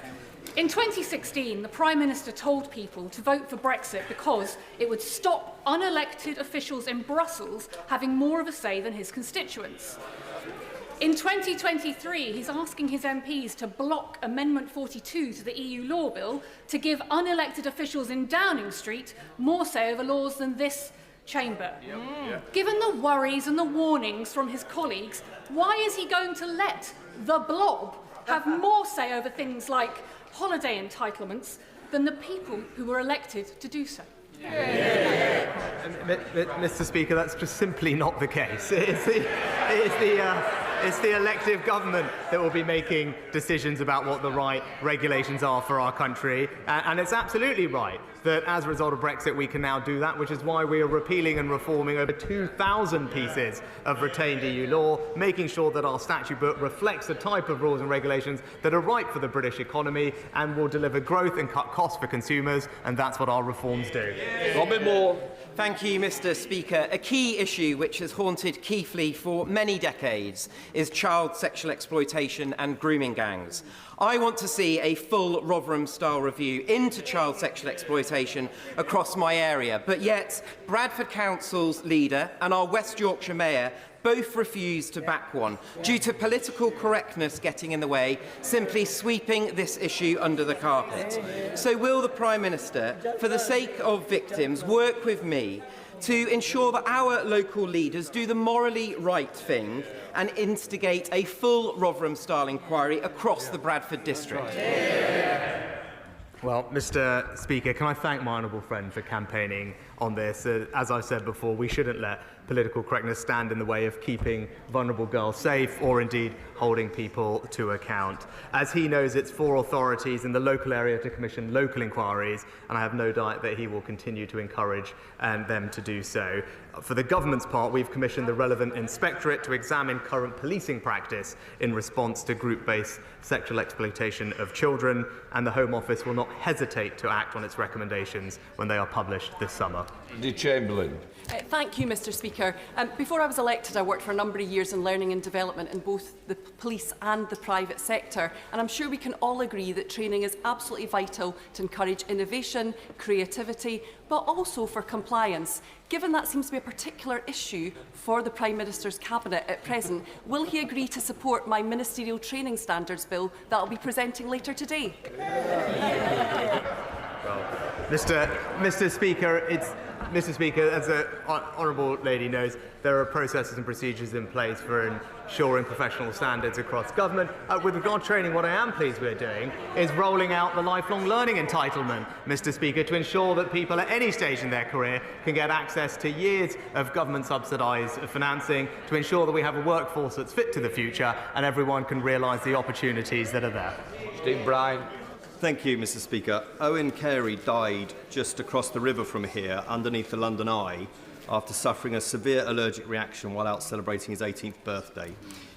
In 2016, the Prime Minister told people to vote for Brexit because it would stop unelected officials in Brussels having more of a say than his constituents. In 2023, he's asking his MPs to block Amendment 42 to the EU law bill to give unelected officials in Downing Street more say over laws than this chamber. Given the worries and the warnings from his colleagues, why is he going to let the blob have more say over things like holiday entitlements than the people who were elected to do so? Mr. Speaker, that's just simply not the case. It's the elective government that will be making decisions about what the right regulations are for our country. And it's absolutely right that as a result of Brexit we can now do that, which is why we are repealing and reforming over 2,000 pieces of retained EU law, making sure that our statute book reflects the type of rules and regulations that are right for the British economy and will deliver growth and cut costs for consumers, and that's what our reforms do. Robin Moore. Thank you, Mr. Speaker. A key issue which has haunted Keighley for many decades is child sexual exploitation and grooming gangs. I want to see a full Rotherham-style review into child sexual exploitation across my area, but yet Bradford Council's leader and our West Yorkshire Mayor both refuse to back one, due to political correctness getting in the way, simply sweeping this issue under the carpet. So will the Prime Minister, for the sake of victims, work with me to ensure that our local leaders do the morally right thing and instigate a full Rotherham-style inquiry across the Bradford district? Well, Mr. Speaker, can I thank my honourable friend for campaigning on this? As I've said before, we shouldn't let political correctness stand in the way of keeping vulnerable girls safe or indeed holding people to account. As he knows, it's for authorities in the local area to commission local inquiries, and I have no doubt that he will continue to encourage them to do so. For the government's part, we've commissioned the relevant inspectorate to examine current policing practice in response to group-based sexual exploitation of children, and the Home Office will not hesitate to act on its recommendations when they are published this summer. The Chamberlain. Thank you, Mr. Speaker. Before I was elected, I worked for a number of years in learning and development in both the police and the private sector, and I'm sure we can all agree that training is absolutely vital to encourage innovation, creativity, but also for compliance. Given that seems to be a particular issue for the Prime Minister's Cabinet at present, will he agree to support my ministerial training standards bill that I'll be presenting later today? Mr. Speaker, as the honourable lady knows, there are processes and procedures in place for ensuring professional standards across government. With regard to training, what I am pleased we're doing is rolling out the lifelong learning entitlement, Mr. Speaker, to ensure that people at any stage in their career can get access to years of government subsidised financing, to ensure that we have a workforce that's fit to the future and everyone can realise the opportunities that are there. Steve Bryan. Thank you, Mr. Speaker. Owen Carey died just across the river from here, underneath the London Eye, after suffering a severe allergic reaction while out celebrating his 18th birthday.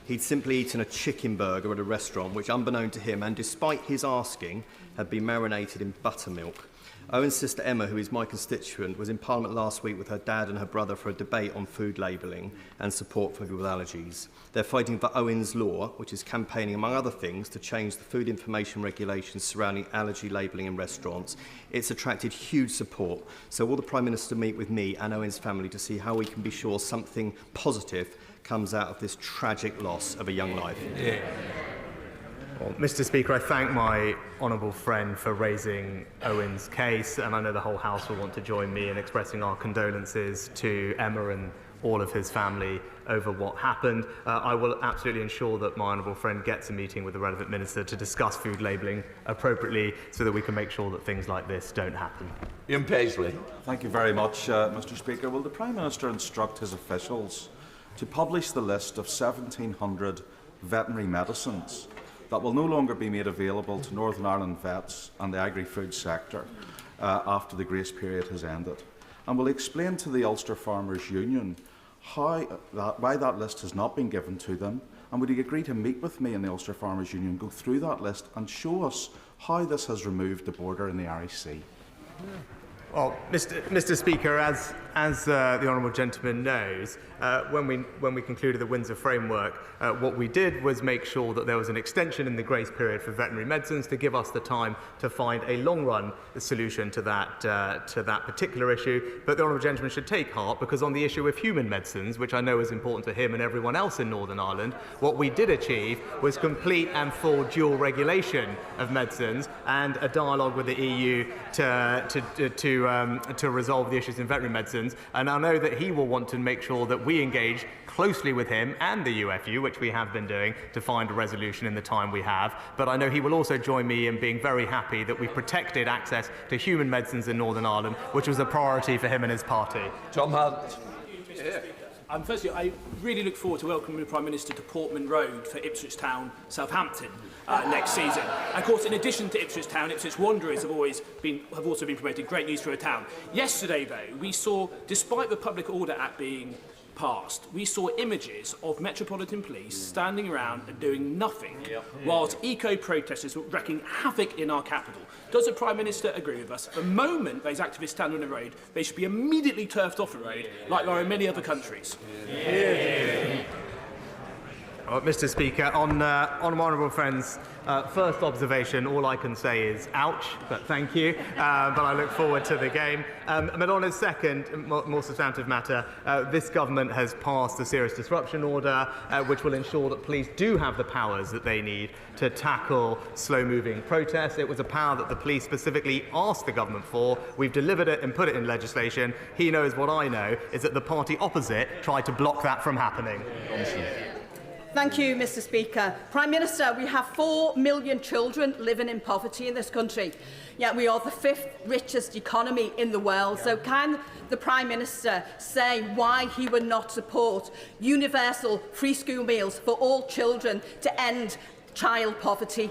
He'd simply eaten a chicken burger at a restaurant, which, unbeknown to him, and despite his asking, had been marinated in buttermilk. Owen's sister Emma, who is my constituent, was in Parliament last week with her dad and her brother for a debate on food labelling and support for people with allergies. They're fighting for Owen's Law, which is campaigning, among other things, to change the food information regulations surrounding allergy labelling in restaurants. It's attracted huge support, so will the Prime Minister meet with me and Owen's family to see how we can be sure something positive comes out of this tragic loss of a young life? Yeah. Well, Mr. Speaker, I thank my honourable friend for raising Owen's case, and I know the whole House will want to join me in expressing our condolences to Emma and all of his family over what happened. I will absolutely ensure that my honourable friend gets a meeting with the relevant minister to discuss food labelling appropriately so that we can make sure that things like this don't happen. Ian Paisley. Thank you very much, Mr. Speaker. Will the Prime Minister instruct his officials to publish the list of 1,700 veterinary medicines that will no longer be made available to Northern Ireland vets and the agri-food sector after the grace period has ended? And will explain to the Ulster Farmers Union why that list has not been given to them? And would he agree to meet with me and the Ulster Farmers Union, go through that list and show us how this has removed the border in the Irish Sea? Well, Mr. Speaker, as the honourable gentleman knows, when we concluded the Windsor framework, what we did was make sure that there was an extension in the grace period for veterinary medicines to give us the time to find a long-run solution to that particular issue. But the honourable gentleman should take heart, because on the issue of human medicines, which I know is important to him and everyone else in Northern Ireland, what we did achieve was complete and full dual regulation of medicines and a dialogue with the EU to resolve the issues in veterinary medicines. And I know that he will want to make sure that we engage closely with him and the UFU, which we have been doing, to find a resolution in the time we have. But I know he will also join me in being very happy that we protected access to human medicines in Northern Ireland, which was a priority for him and his party. Tom Hunt. Firstly, I really look forward to welcoming the Prime Minister to Portman Road for Ipswich Town, Southampton next season. And of course, in addition to Ipswich Town, Ipswich Wanderers have also been promoting great news for a town. Yesterday, though, we saw, despite the Public Order Act being passed, we saw images of Metropolitan Police standing around and doing nothing, whilst eco-protesters were wreaking havoc in our capital. Does the Prime Minister agree with us? The moment those activists stand on the road, they should be immediately turfed off the road, like there are in many other countries. Well, Mr. Speaker, on my honourable friend's first observation, all I can say is ouch, but thank you. But I look forward to the game. But on his second, more substantive matter, this government has passed a serious disruption order, which will ensure that police do have the powers that they need to tackle slow-moving protests. It was a power that the police specifically asked the government for. We've delivered it and put it in legislation. He knows what I know, is that the party opposite tried to block that from happening. Thank you, Mr. Speaker. Prime Minister, we have 4 million children living in poverty in this country, yet we are the 5th richest economy in the world. So can the Prime Minister say why he would not support universal free school meals for all children to end child poverty?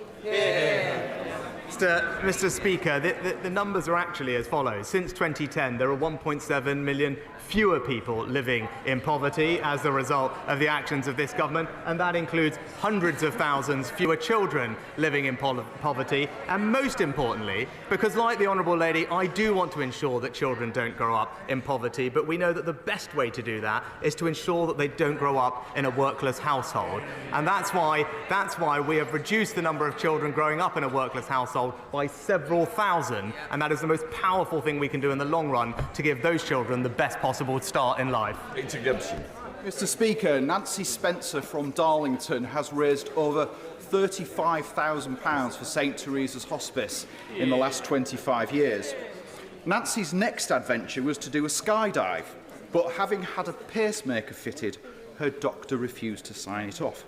Mr. Speaker, the numbers are actually as follows. Since 2010, there are 1.7 million fewer people living in poverty as a result of the actions of this government, and that includes hundreds of thousands fewer children living in poverty. And most importantly, because like the Honourable Lady, I do want to ensure that children don't grow up in poverty, but we know that the best way to do that is to ensure that they don't grow up in a workless household. And that's why we have reduced the number of children growing up in a workless household by several thousand, and that is the most powerful thing we can do in the long run to give those children the best possible start in life. Peter Gibson. Mr. Speaker, Nancy Spencer from Darlington has raised over £35,000 for St Teresa's Hospice in the last 25 years. Nancy's next adventure was to do a skydive, but having had a pacemaker fitted, her doctor refused to sign it off.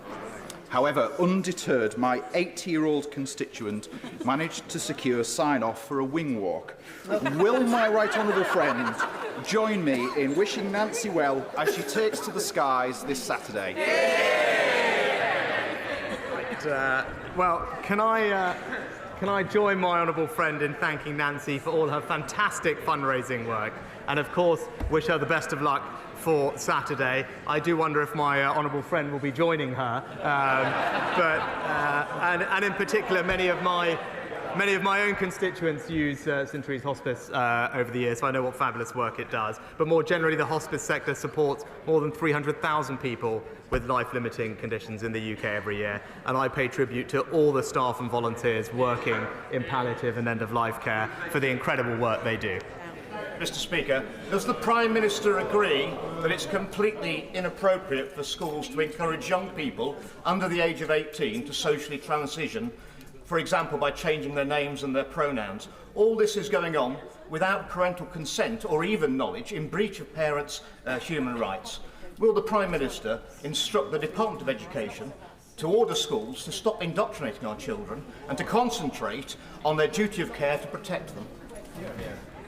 However, undeterred, my 80-year-old constituent managed to secure sign-off for a wing walk. Will my right honourable friend join me in wishing Nancy well as she takes to the skies this Saturday? Well, can I can I join my honourable friend in thanking Nancy for all her fantastic fundraising work, and of course wish her the best of luck for Saturday. I do wonder if my honourable friend will be joining her, and in particular many of my own constituents use St Trees Hospice over the years, so I know what fabulous work it does. But more generally, the hospice sector supports more than 300,000 people with life-limiting conditions in the UK every year, and I pay tribute to all the staff and volunteers working in palliative and end-of-life care for the incredible work they do. Mr. Speaker, does the Prime Minister agree that it's completely inappropriate for schools to encourage young people under the age of 18 to socially transition, for example by changing their names and their pronouns? All this is going on without parental consent or even knowledge, in breach of parents' human rights. Will the Prime Minister instruct the Department of Education to order schools to stop indoctrinating our children and to concentrate on their duty of care to protect them?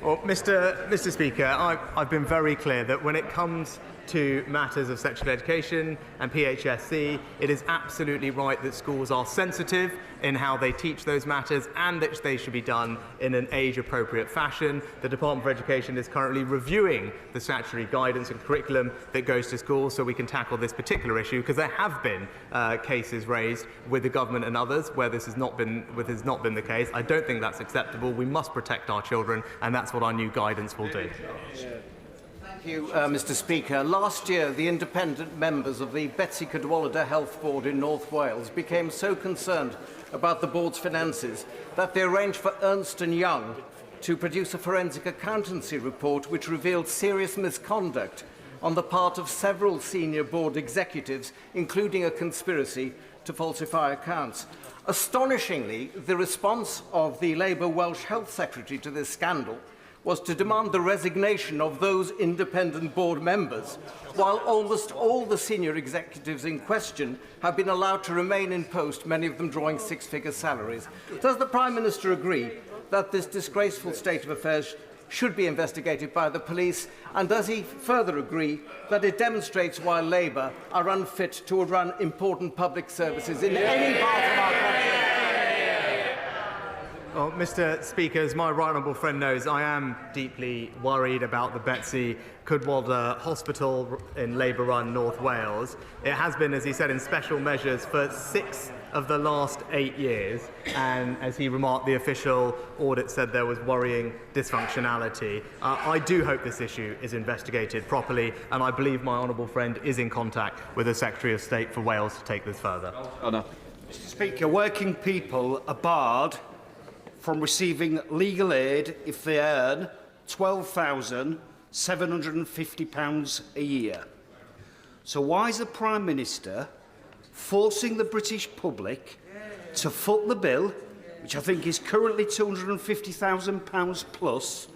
Well, Mr. Speaker, I've been very clear that when it comes to matters of sexual education and PHSC, it is absolutely right that schools are sensitive in how they teach those matters and that they should be done in an age-appropriate fashion. The Department for Education is currently reviewing the statutory guidance and curriculum that goes to schools so we can tackle this particular issue, because there have been cases raised with the government and others where this has not been the case. I don't think that's acceptable. We must protect our children, and that's what our new guidance will do. Thank you, Mr. Speaker. Last year, the independent members of the Betsy Cadwallader Health Board in North Wales became so concerned about the board's finances that they arranged for Ernst & Young to produce a forensic accountancy report which revealed serious misconduct on the part of several senior board executives, including a conspiracy to falsify accounts. Astonishingly, the response of the Labour Welsh Health Secretary to this scandal was to demand the resignation of those independent board members, while almost all the senior executives in question have been allowed to remain in post, many of them drawing six-figure salaries. Does the Prime Minister agree that this disgraceful state of affairs should be investigated by the police, and does he further agree that it demonstrates why Labour are unfit to run important public services in any part of our country? Well, Mr. Speaker, as my right honourable friend knows, I am deeply worried about the Betsy Cadwallader Hospital in Labour-run North Wales. It has been, as he said, in special measures for 6 of the last 8 years, and as he remarked, the official audit said there was worrying dysfunctionality. I do hope this issue is investigated properly, and I believe my honourable friend is in contact with the Secretary of State for Wales to take this further. Mr. Speaker, working people are barred from receiving legal aid if they earn £12,750 a year. So why is the Prime Minister forcing the British public to foot the bill, which I think is currently £250,000 plus,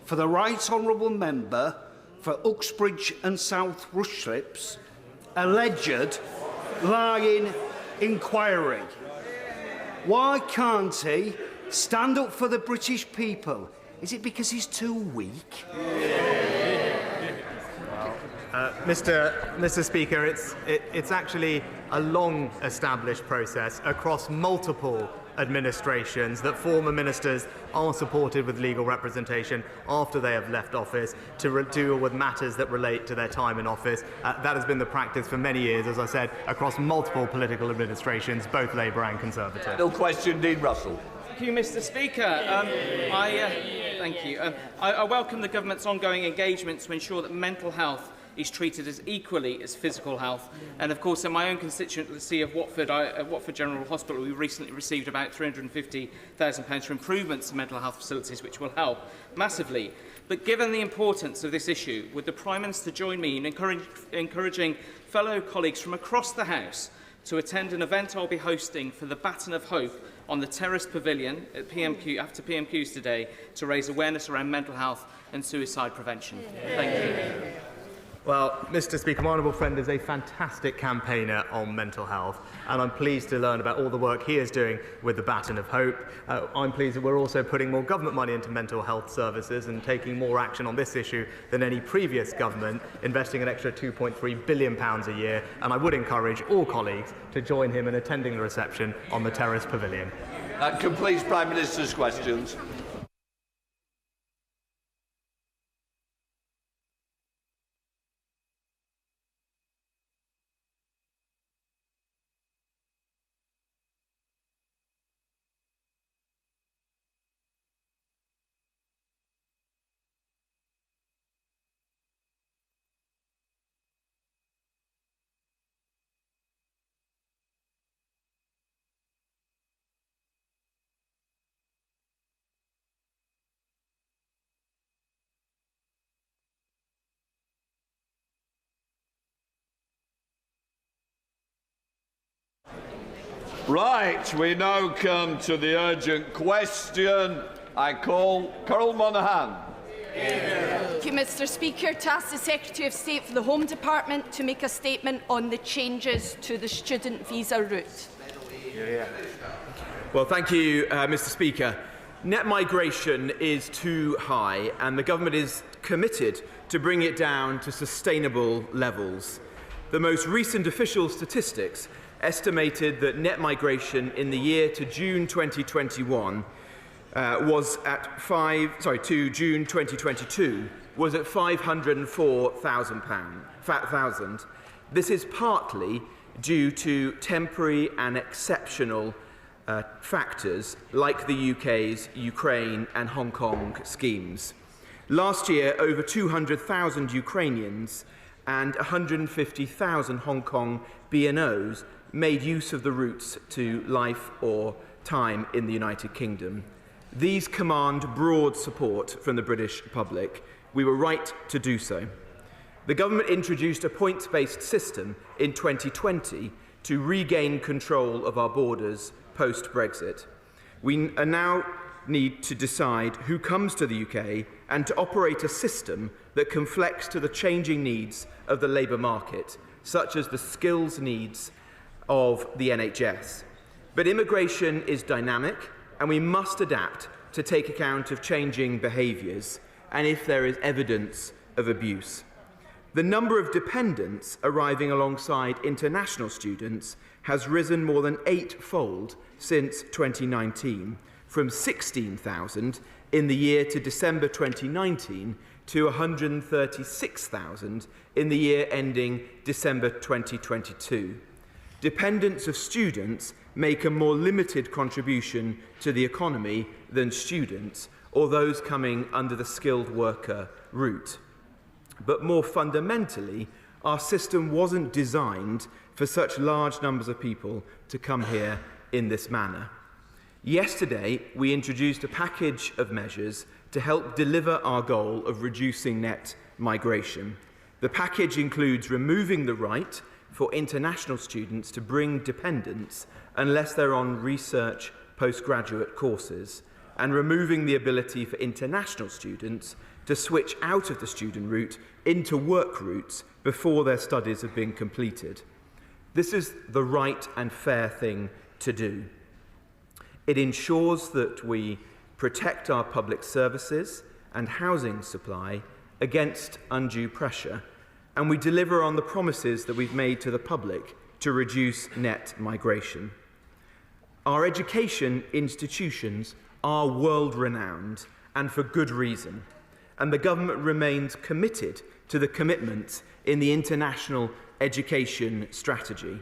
for the Right Honourable Member for Uxbridge and South Rushlips alleged lying inquiry? Why can't he stand up for the British people? Is it because he's too weak? Mr. Speaker, it's actually a long-established process across multiple administrations that former ministers are supported with legal representation after they have left office to deal with matters that relate to their time in office. That has been the practice for many years, as I said, across multiple political administrations, both Labour and Conservative. No question, Dean Russell. Thank you, Mr. Speaker. I welcome the government's ongoing engagement to ensure that mental health is treated as equally as physical health. And of course, in my own constituency of Watford, at Watford General Hospital, we recently received about £350,000 for improvements to mental health facilities, which will help massively. But given the importance of this issue, would the Prime Minister join me in encouraging fellow colleagues from across the House to attend an event I'll be hosting for the Baton of Hope on the Terrace Pavilion at after PMQs today to raise awareness around mental health and suicide prevention? Thank you. Well, Mr. Speaker, my honourable friend is a fantastic campaigner on mental health, and I'm pleased to learn about all the work he is doing with the Baton of Hope. I'm pleased that we're also putting more government money into mental health services and taking more action on this issue than any previous government, investing an extra £2.3 billion a year, and I would encourage all colleagues to join him in attending the reception on the Terrace Pavilion. That completes Prime Minister's questions. Right, we now come to the urgent question. I call Carol Monaghan. Thank you, Mr. Speaker. To ask the Secretary of State for the Home Department to make a statement on the changes to the student visa route. Well, thank you, Mr. Speaker. Net migration is too high, and the government is committed to bring it down to sustainable levels. The most recent official statistics estimated that net migration in the year to June 2021 to June 2022 was at 504,000. This is partly due to temporary and exceptional factors like the UK's Ukraine and Hong Kong schemes. Last year, over 200,000 Ukrainians and 150,000 Hong Kong BNOs made use of the routes to life or time in the United Kingdom. These command broad support from the British public. We were right to do so. The government introduced a points-based system in 2020 to regain control of our borders post-Brexit. We now need to decide who comes to the UK and to operate a system that can flex to the changing needs of the labour market, such as the skills needs of the NHS. But immigration is dynamic, and we must adapt to take account of changing behaviours and if there is evidence of abuse. The number of dependents arriving alongside international students has risen more than 8-fold since 2019, from 16,000 in the year to December 2019 to 136,000 in the year ending December 2022. Dependents of students make a more limited contribution to the economy than students or those coming under the skilled worker route. But more fundamentally, our system wasn't designed for such large numbers of people to come here in this manner. Yesterday, we introduced a package of measures to help deliver our goal of reducing net migration. The package includes removing the right for international students to bring dependents unless they're on research postgraduate courses, and removing the ability for international students to switch out of the student route into work routes before their studies have been completed. This is the right and fair thing to do. It ensures that we protect our public services and housing supply against undue pressure, and we deliver on the promises that we've made to the public to reduce net migration. Our education institutions are world-renowned, and for good reason, and the government remains committed to the commitments in the international education strategy,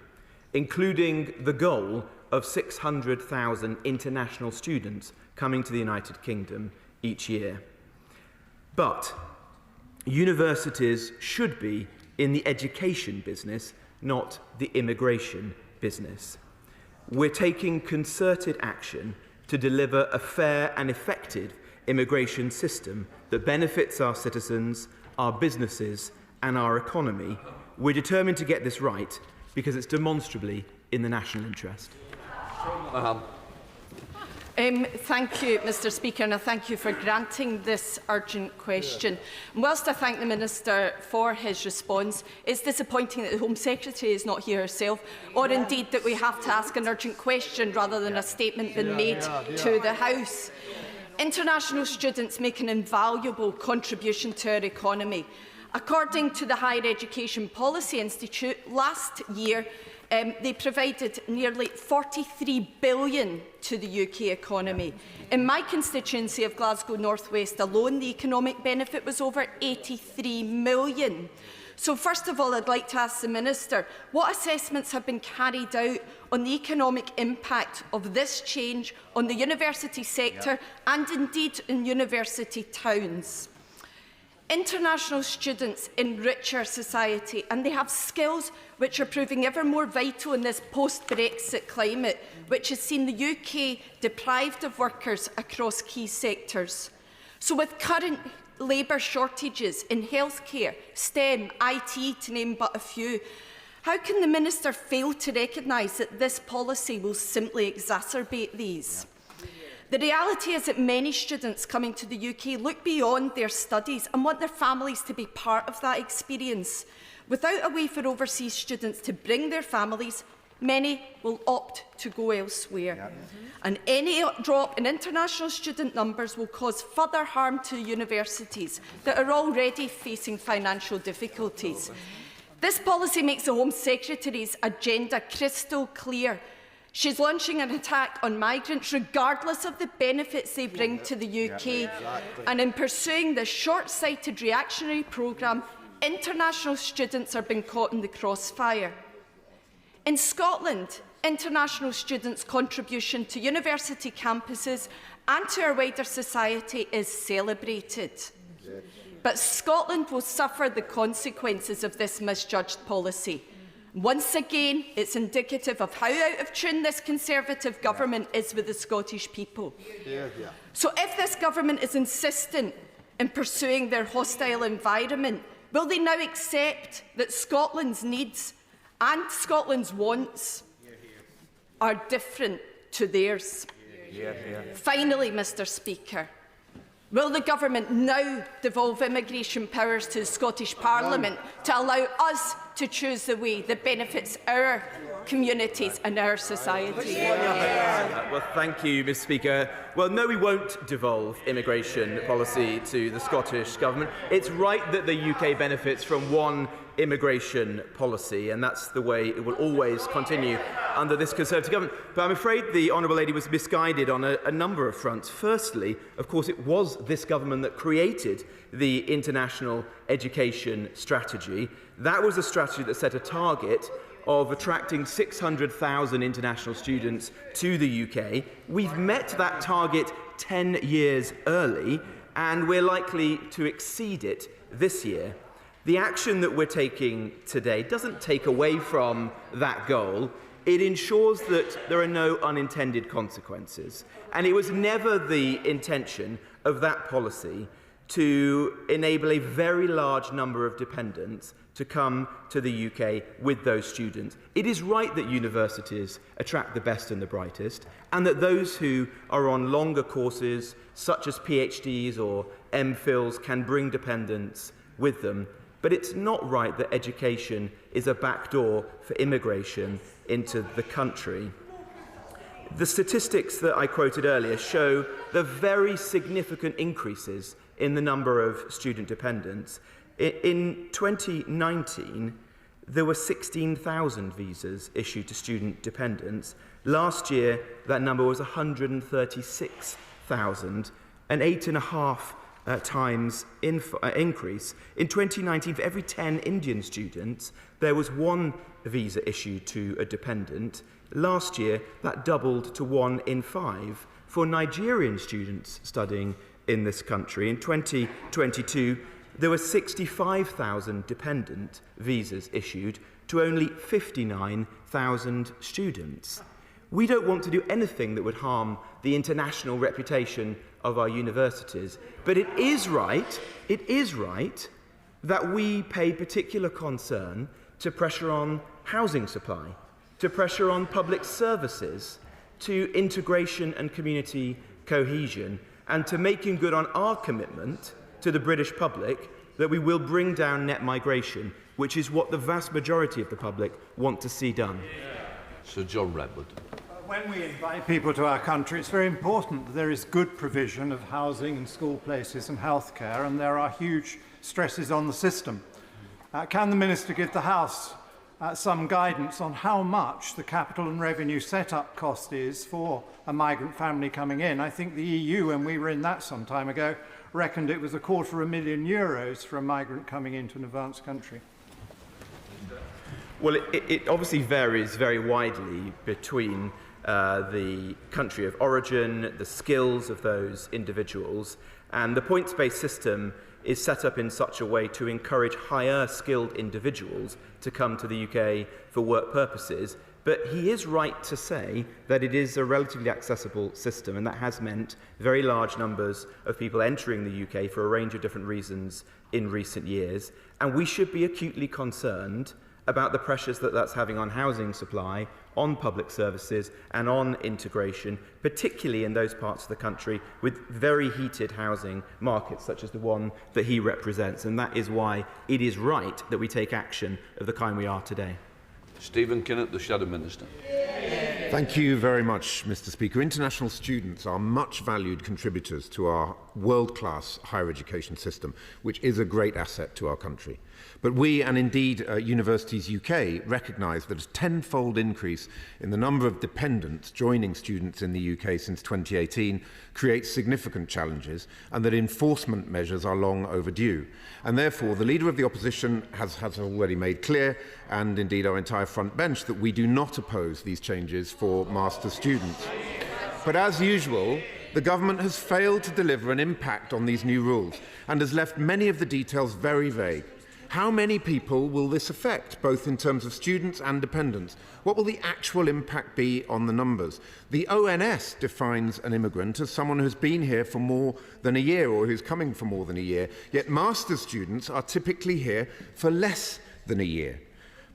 including the goal of 600,000 international students coming to the United Kingdom each year. But universities should be in the education business, not the immigration business. We're taking concerted action to deliver a fair and effective immigration system that benefits our citizens, our businesses, and our economy. We're determined to get this right because it's demonstrably in the national interest. Thank you, Mr. Speaker, and I thank you for granting this urgent question. And whilst I thank the Minister for his response, it's disappointing that the Home Secretary is not here herself, or indeed that we have to ask an urgent question rather than a statement being made to the House. International students make an invaluable contribution to our economy. According to the Higher Education Policy Institute, last year They provided nearly £43 billion to the UK economy. In my constituency of Glasgow North West alone, the economic benefit was over £83 million. So first of all, I'd like to ask the Minister, what assessments have been carried out on the economic impact of this change on the university sector and indeed in university towns? International students enrich our society and they have skills which are proving ever more vital in this post-Brexit climate, which has seen the UK deprived of workers across key sectors. So with current labour shortages in healthcare, STEM, IT, to name but a few, how can the Minister fail to recognise that this policy will simply exacerbate these? The reality is that many students coming to the UK look beyond their studies and want their families to be part of that experience. Without a way for overseas students to bring their families, many will opt to go elsewhere. And any drop in international student numbers will cause further harm to universities that are already facing financial difficulties. This policy makes the Home Secretary's agenda crystal clear. She's launching an attack on migrants regardless of the benefits they bring to the UK. And in pursuing this short-sighted reactionary programme, international students are being caught in the crossfire. In Scotland, international students' contribution to university campuses and to our wider society is celebrated. But Scotland will suffer the consequences of this misjudged policy. Once again, it's indicative of how out of tune this Conservative government is with the Scottish people. So if this government is insistent in pursuing their hostile environment, will they now accept that Scotland's needs and Scotland's wants are different to theirs? Finally, Mr. Speaker, will the government now devolve immigration powers to the Scottish Parliament to allow us to choose the way that benefits our communities and our society? Well, thank you, Mr. Speaker. Well, no, we won't devolve immigration policy to the Scottish Government. It's right that the UK benefits from one immigration policy, and that's the way it will always continue under this Conservative government. But I'm afraid the Honourable Lady was misguided on a number of fronts. Firstly, of course, it was this government that created the International Education Strategy. That was a strategy that set a target of attracting 600,000 international students to the UK. We've met that target 10 years early, and we're likely to exceed it this year. The action that we're taking today doesn't take away from that goal. It ensures that there are no unintended consequences. And it was never the intention of that policy to enable a very large number of dependents to come to the UK with those students. It is right that universities attract the best and the brightest, and that those who are on longer courses, such as PhDs or MPhils, can bring dependents with them. But it's not right that education is a backdoor for immigration into the country. The statistics that I quoted earlier show the very significant increases in the number of student dependents. In 2019, there were 16,000 visas issued to student dependents. Last year, that number was 136,000, an 8.5 times increase. In 2019, for every 10 Indian students, there was one visa issued to a dependent. Last year, that doubled to 1 in 5 for Nigerian students studying in this country. In 2022, there were 65,000 dependent visas issued to only 59,000 students. We don't want to do anything that would harm the international reputation of our universities, but it is right that we pay particular concern to pressure on housing supply, to pressure on public services, to integration and community cohesion, and to making good on our commitment to the British public that we will bring down net migration, which is what the vast majority of the public want to see done. Sir John Redwood. When we invite people to our country, it's very important that there is good provision of housing and school places and healthcare, and there are huge stresses on the system. Can the Minister give the House some guidance on how much the capital and revenue set-up cost is for a migrant family coming in. I think the EU, when we were in that some time ago, reckoned it was €250,000 for a migrant coming into an advanced country. Well, it obviously varies very widely between the country of origin, the skills of those individuals, and the points-based system is set up in such a way to encourage higher skilled individuals to come to the UK for work purposes. But he is right to say that it is a relatively accessible system, and that has meant very large numbers of people entering the UK for a range of different reasons in recent years. And we should be acutely concerned about the pressures that that's having on housing supply, on public services and on integration, particularly in those parts of the country with very heated housing markets such as the one that he represents. And that is why it is right that we take action of the kind we are today. Stephen Kinnett, the Shadow Minister. Thank you very much, Mr. Speaker. International students are much valued contributors to our world-class higher education system, which is a great asset to our country. But we, and indeed Universities UK, recognise that a tenfold increase in the number of dependents joining students in the UK since 2018 creates significant challenges, and that enforcement measures are long overdue. And therefore, the Leader of the Opposition has already made clear, and indeed our entire front bench, that we do not oppose these changes for master's students. But as usual, the government has failed to deliver an impact on these new rules and has left many of the details very vague. How many people will this affect, both in terms of students and dependents? What will the actual impact be on the numbers? The ONS defines an immigrant as someone who's been here for more than a year or who's coming for more than a year, yet master's students are typically here for less than a year.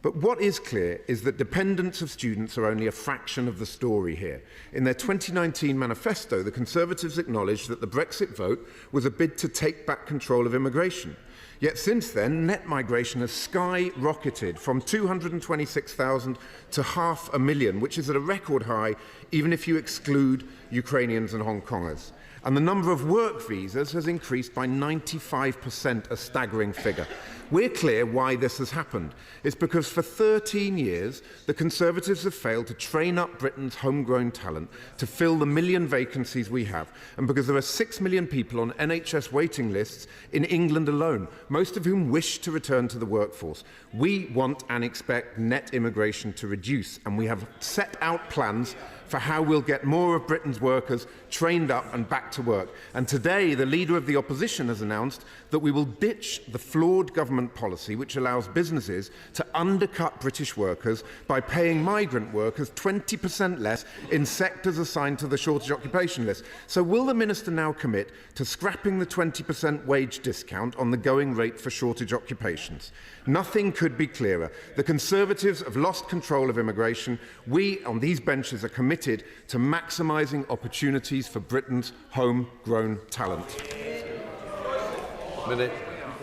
But what is clear is that dependents of students are only a fraction of the story here. In their 2019 manifesto, the Conservatives acknowledged that the Brexit vote was a bid to take back control of immigration. Yet since then, net migration has skyrocketed from 226,000 to 500,000, which is at a record high, even if you exclude Ukrainians and Hong Kongers. And the number of work visas has increased by 95%, a staggering figure. We're clear why this has happened. It's because for 13 years, the Conservatives have failed to train up Britain's homegrown talent to fill the million vacancies we have, and because there are 6 million people on NHS waiting lists in England alone, most of whom wish to return to the workforce. We want and expect net immigration to reduce, and we have set out plans for how we'll get more of Britain's workers trained up and back to work. And today, the Leader of the Opposition has announced that we will ditch the flawed government policy which allows businesses to undercut British workers by paying migrant workers 20% less in sectors assigned to the shortage occupation list. So will the Minister now commit to scrapping the 20% wage discount on the going rate for shortage occupations? Nothing could be clearer. The Conservatives have lost control of immigration. We, on these benches, are committed to maximising opportunities for Britain's homegrown talent.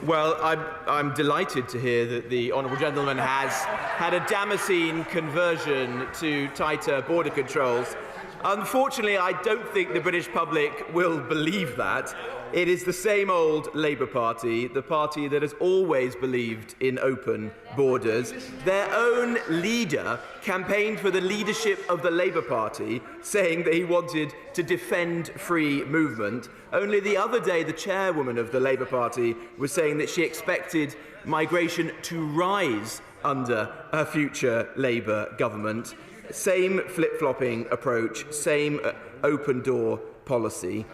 Well, I'm delighted to hear that the honourable gentleman has had a Damascene conversion to tighter border controls. Unfortunately, I don't think the British public will believe that. It is the same old Labour Party, the party that has always believed in open borders. Their own leader campaigned for the leadership of the Labour Party, saying that he wanted to defend free movement. Only the other day, the chairwoman of the Labour Party was saying that she expected migration to rise under a future Labour government. Same flip-flopping approach, same open-door policy.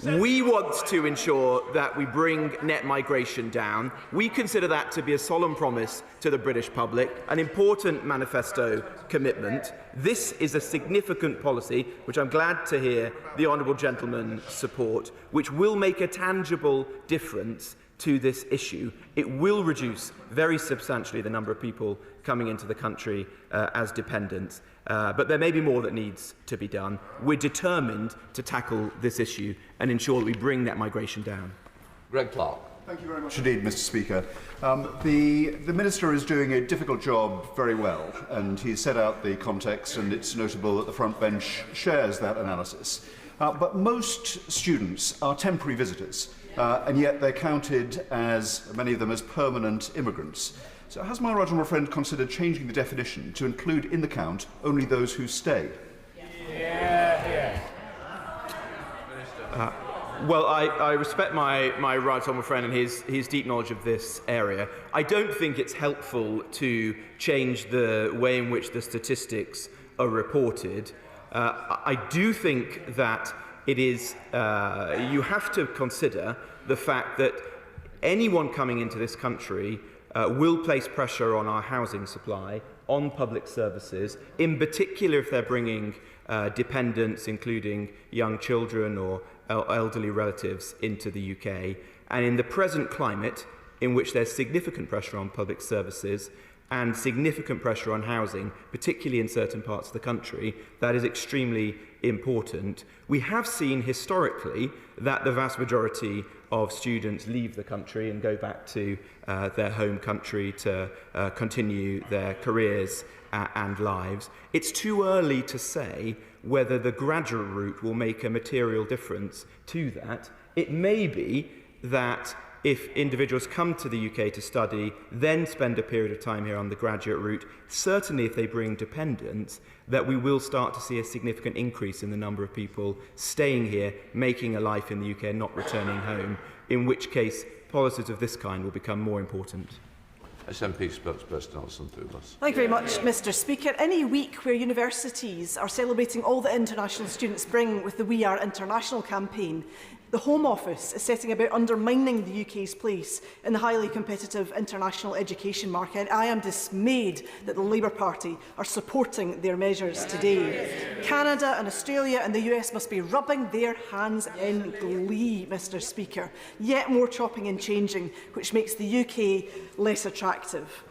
We want to ensure that we bring net migration down. We consider that to be a solemn promise to the British public, an important manifesto commitment. This is a significant policy, which I'm glad to hear the honourable gentleman support, which will make a tangible difference to this issue. It will reduce very substantially the number of people coming into the country as dependents. But there may be more that needs to be done. We're determined to tackle this issue and ensure that we bring that migration down. Greg Clark. Thank you very much indeed, Mr. Speaker. The Minister is doing a difficult job very well, and he's set out the context, and it's notable that the front bench shares that analysis. But most students are temporary visitors, and yet they're counted as, many of them, as permanent immigrants. So has my right honourable friend considered changing the definition to include in the count only those who stay? Well, I respect my right honourable friend and his deep knowledge of this area. I don't think it's helpful to change the way in which the statistics are reported. I do think that it is, you have to consider the fact that anyone coming into this country will place pressure on our housing supply, on public services, in particular if they're bringing dependents, including young children or elderly relatives, into the UK. And in the present climate, in which there's significant pressure on public services and significant pressure on housing, particularly in certain parts of the country, that is extremely important. We have seen historically that the vast majority of students leave the country and go back to their home country to continue their careers and lives. It's too early to say whether the graduate route will make a material difference to that. It may be that if individuals come to the UK to study, then spend a period of time here on the graduate route, certainly if they bring dependents, that we will start to see a significant increase in the number of people staying here, making a life in the UK and not returning home, in which case policies of this kind will become more important. SNP spokesperson Alison Douglas. Thank you very much, Mr. Speaker. Any week where universities are celebrating all that international students bring with the We Are International campaign, the Home Office is setting about undermining the UK's place in the highly competitive international education market. And I am dismayed that the Labour Party are supporting their measures today. Canada and Australia and the US must be rubbing their hands in glee, Mr. Speaker. Yet more chopping and changing, which makes the UK less attractive.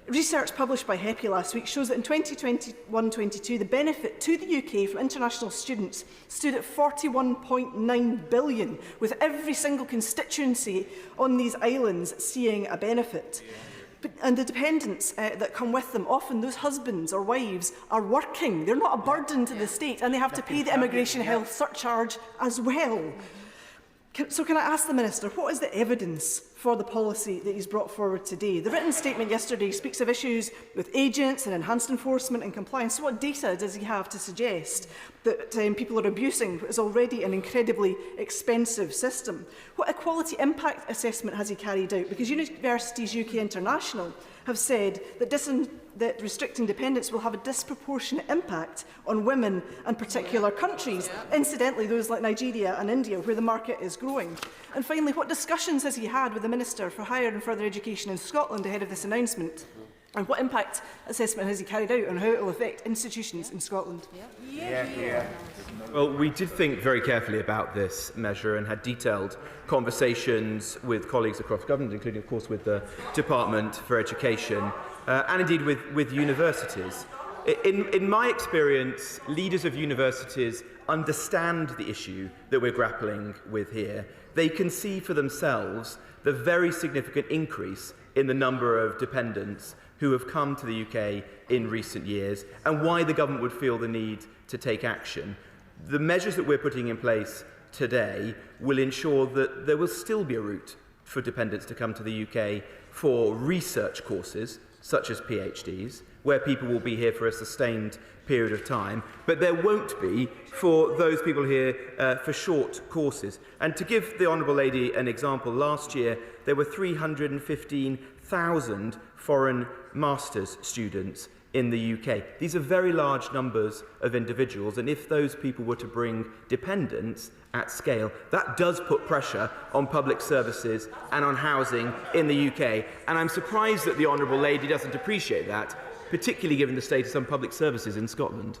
Research published by HEPI last week shows that in 2021-22, the benefit to the UK from international students stood at £41.9 billion, with every single constituency on these islands seeing a benefit. And the dependents that come with them, often those husbands or wives, are working. They're not a burden to the state, and they have to pay the immigration health surcharge as well. So can I ask the Minister, what is the evidence for the policy that he's brought forward today? The written statement yesterday speaks of issues with agents and enhanced enforcement and compliance. So what data does he have to suggest that people are abusing what is already an incredibly expensive system? What equality impact assessment has he carried out? Because Universities UK International have said that restricting dependence will have a disproportionate impact on women and particular countries, incidentally those like Nigeria and India, where the market is growing. And finally, what discussions has he had with the Minister for Higher and Further Education in Scotland ahead of this announcement? And what impact assessment has he carried out on how it will affect institutions in Scotland? Well, we did think very carefully about this measure and had detailed conversations with colleagues across government, including, of course, with the Department for Education and indeed with universities. In my experience, leaders of universities understand the issue that we're grappling with here. They can see for themselves the very significant increase in the number of dependents who have come to the UK in recent years and why the government would feel the need to take action. The measures that we're putting in place today will ensure that there will still be a route for dependents to come to the UK for research courses, such as PhDs, where people will be here for a sustained period of time, but there won't be for those people here for short courses. And to give the Honourable Lady an example, last year there were 315,000 foreign master's students in the UK. These are very large numbers of individuals, and if those people were to bring dependents at scale, that does put pressure on public services and on housing in the UK. And I'm surprised that the Honourable Lady doesn't appreciate that, particularly given the state of some public services in Scotland.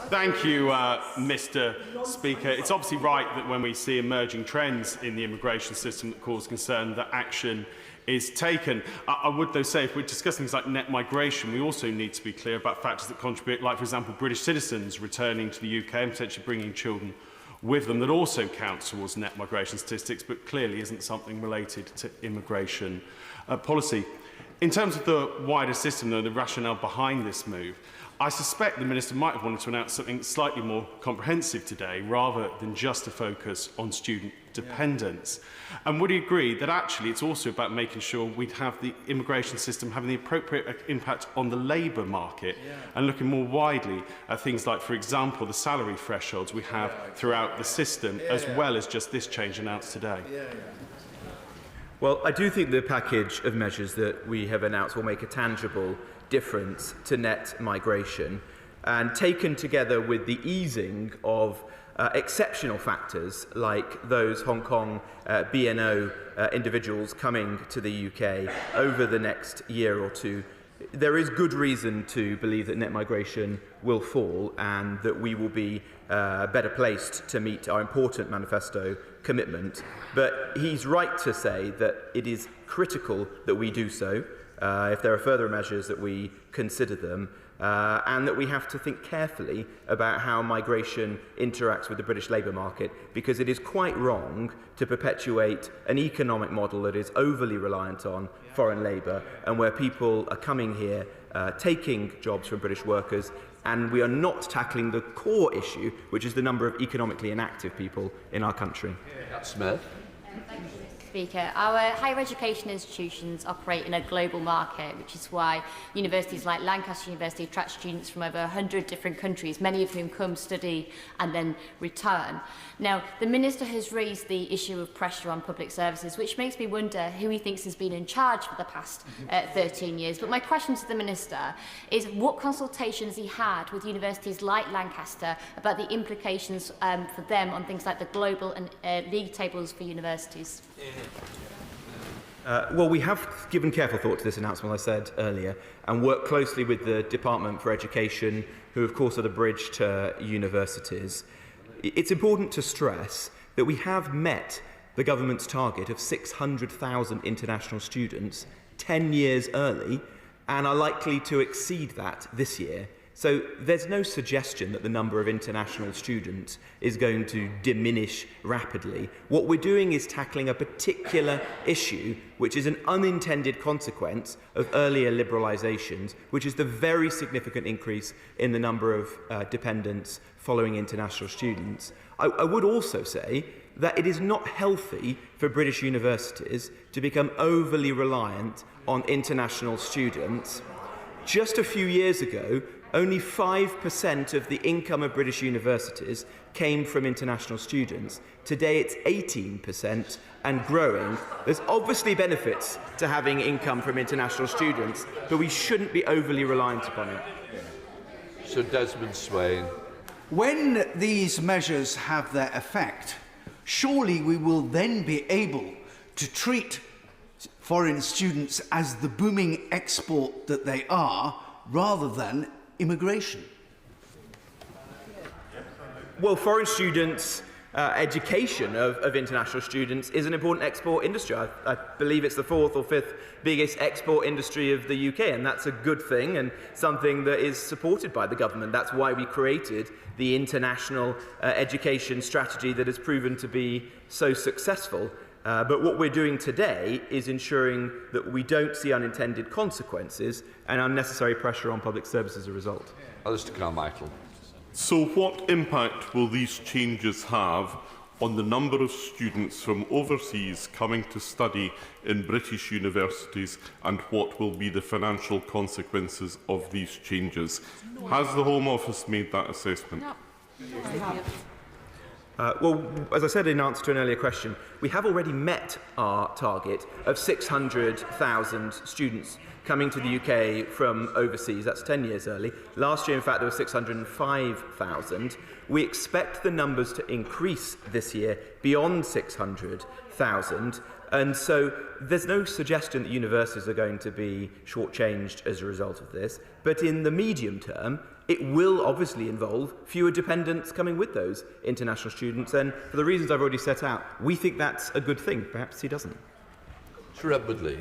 Thank you, Mr. Speaker. It's obviously right that when we see emerging trends in the immigration system that cause concern, that action is taken. I would, though, say if we're discussing things like net migration, we also need to be clear about factors that contribute, like, for example, British citizens returning to the UK and potentially bringing children with them, that also counts towards net migration statistics, but clearly isn't something related to immigration policy. In terms of the wider system, though, the rationale behind this move, I suspect the Minister might have wanted to announce something slightly more comprehensive today, rather than just a focus on student dependents. And would you agree that actually it's also about making sure we'd have the immigration system having the appropriate impact on the labour market and looking more widely at things like, for example, the salary thresholds we have throughout the system, as well as just this change announced today? Well, I do think the package of measures that we have announced will make a tangible difference to net migration, and taken together with the easing of exceptional factors like those Hong Kong BNO individuals coming to the UK over the next year or two, there is good reason to believe that net migration will fall and that we will be better placed to meet our important manifesto commitment. But he's right to say that it is critical that we do so if there are further measures that we consider them, and that we have to think carefully about how migration interacts with the British labour market, because it is quite wrong to perpetuate an economic model that is overly reliant on foreign labour and where people are coming here taking jobs from British workers, and we are not tackling the core issue, which is the number of economically inactive people in our country. Smith. Speaker, our higher education institutions operate in a global market, which is why universities like Lancaster University attract students from over 100 different countries, many of whom come, study and then return. Now, the Minister has raised the issue of pressure on public services, which makes me wonder who he thinks has been in charge for the past 13 years. But my question to the Minister is, what consultation has he had with universities like Lancaster about the implications for them on things like the global and league tables for universities? Well, we have given careful thought to this announcement, I said earlier, and worked closely with the Department for Education, who of course are the bridge to universities. It's important to stress that we have met the government's target of 600,000 international students 10 years early, and are likely to exceed that this year. So there's no suggestion that the number of international students is going to diminish rapidly. What we're doing is tackling a particular issue, which is an unintended consequence of earlier liberalisations, which is the very significant increase in the number of dependents following international students. I would also say that it is not healthy for British universities to become overly reliant on international students. Just a few years ago, only 5% of the income of British universities came from international students. Today it's 18% and growing. There's obviously benefits to having income from international students, but we shouldn't be overly reliant upon it. Sir Desmond Swain. When these measures have their effect, surely we will then be able to treat foreign students as the booming export that they are, rather than immigration. Well, foreign students' education of international students is an important export industry. I believe it's the 4th or 5th biggest export industry of the UK, and that's a good thing and something that is supported by the government. That's why we created the international education strategy that has proven to be so successful. But what we're doing today is ensuring that we don't see unintended consequences and unnecessary pressure on public service as a result. Alistair Carmichael. So what impact will these changes have on the number of students from overseas coming to study in British universities, and what will be the financial consequences of these changes? Has the Home Office made that assessment? Well, as I said in answer to an earlier question, we have already met our target of 600,000 students coming to the UK from overseas. That's 10 years early. Last year, in fact, there were 605,000. We expect the numbers to increase this year beyond 600,000. And so there's no suggestion that universities are going to be shortchanged as a result of this. But in the medium term, it will obviously involve fewer dependents coming with those international students. And for the reasons I've already set out, we think that's a good thing. Perhaps he doesn't. Sir Woodley.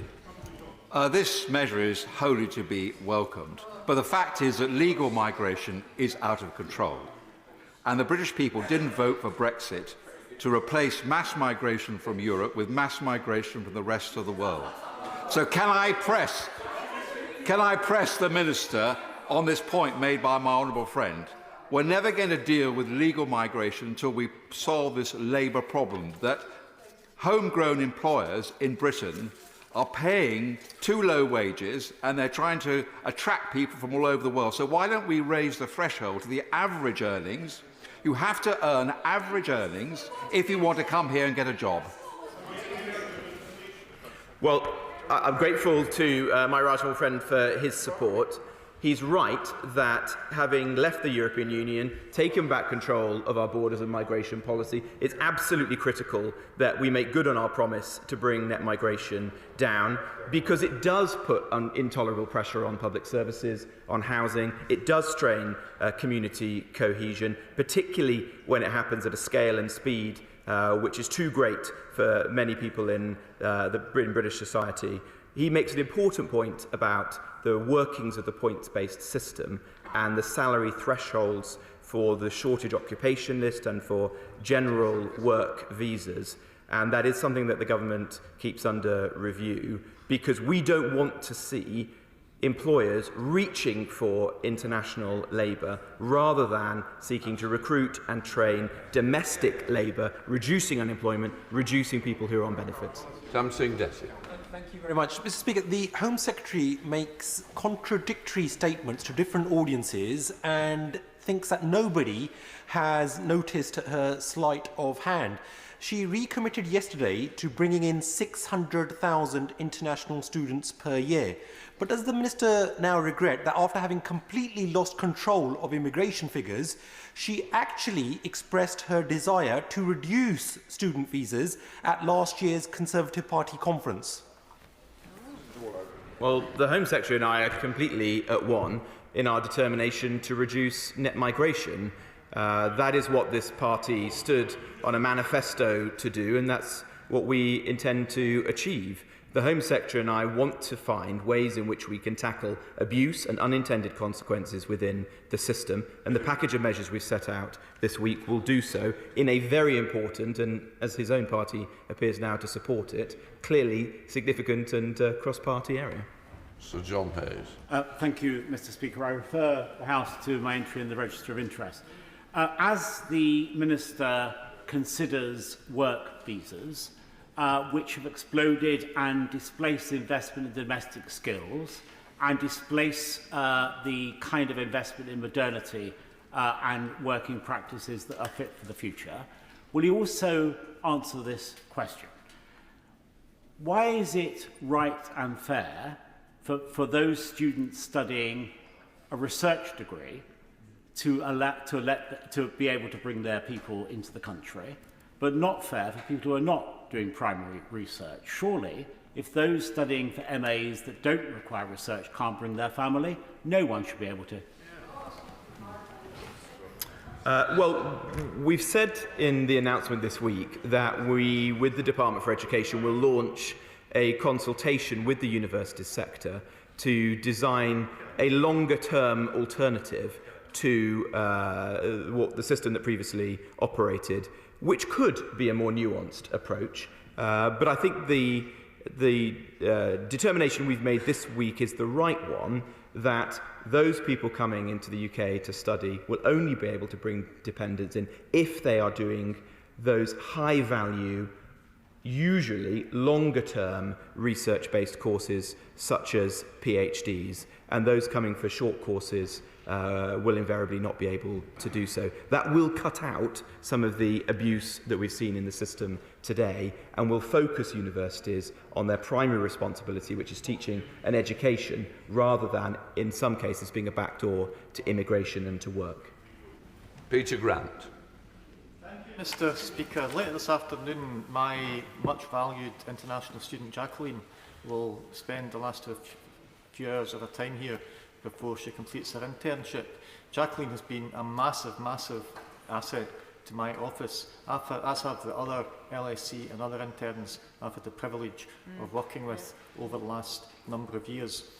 This measure is wholly to be welcomed. But the fact is that legal migration is out of control. And the British people didn't vote for Brexit to replace mass migration from Europe with mass migration from the rest of the world. So can I press the Minister on this point made by my honourable friend? We're never going to deal with legal migration until we solve this labour problem that homegrown employers in Britain are paying too low wages and they're trying to attract people from all over the world. So why don't we raise the threshold to the average earnings? You have to earn average earnings if you want to come here and get a job. Well, I'm grateful to my right honourable friend for his support. He's right that having left the European Union, taken back control of our borders and migration policy, it's absolutely critical that we make good on our promise to bring net migration down, because it does put intolerable pressure on public services, on housing. It does strain community cohesion, particularly when it happens at a scale and speed which is too great for many people in British society. He makes an important point about the workings of the points-based system and the salary thresholds for the shortage occupation list and for general work visas. And that is something that the government keeps under review, because we don't want to see employers reaching for international labour rather than seeking to recruit and train domestic labour, reducing unemployment, reducing people who are on benefits. Thank you very much. Mr. Speaker, the Home Secretary makes contradictory statements to different audiences and thinks that nobody has noticed her sleight of hand. She recommitted yesterday to bringing in 600,000 international students per year. But does the Minister now regret that after having completely lost control of immigration figures, she actually expressed her desire to reduce student visas at last year's Conservative Party conference? Well, the Home Secretary and I are completely at one in our determination to reduce net migration. That is what this party stood on a manifesto to do, and that's what we intend to achieve. The Home Secretary and I want to find ways in which we can tackle abuse and unintended consequences within the system, and the package of measures we've set out this week will do so in a very important, and as his own party appears now to support it, clearly significant and cross-party area. Sir John Hayes. Thank you, Mr. Speaker. I refer the House to my entry in the Register of Interest. As the Minister considers work visas, which have exploded and displace investment in domestic skills and displace the kind of investment in modernity and working practices that are fit for the future, will you also answer this question? Why is it right and fair for those students studying a research degree to be able to bring their people into the country, but not fair for people who are not doing primary research? Surely, if those studying for MAs that don't require research can't bring their family, no one should be able to. Well, we've said in the announcement this week that we, with the Department for Education, will launch a consultation with the university sector to design a longer-term alternative to what the system that previously operated, which could be a more nuanced approach. But I think the determination we've made this week is the right one, that those people coming into the UK to study will only be able to bring dependents in if they are doing those high-value, usually longer-term research-based courses such as PhDs, and those coming for short courses will invariably not be able to do so. That will cut out some of the abuse that we've seen in the system today and will focus universities on their primary responsibility, which is teaching and education, rather than, in some cases, being a backdoor to immigration and to work. Peter Grant. Mr. Speaker, later this afternoon, my much valued international student Jacqueline will spend the last few hours of her time here before she completes her internship. Jacqueline has been a massive, massive asset to my office, as have the other LSC and other interns I've had the privilege of working with over the last number of years.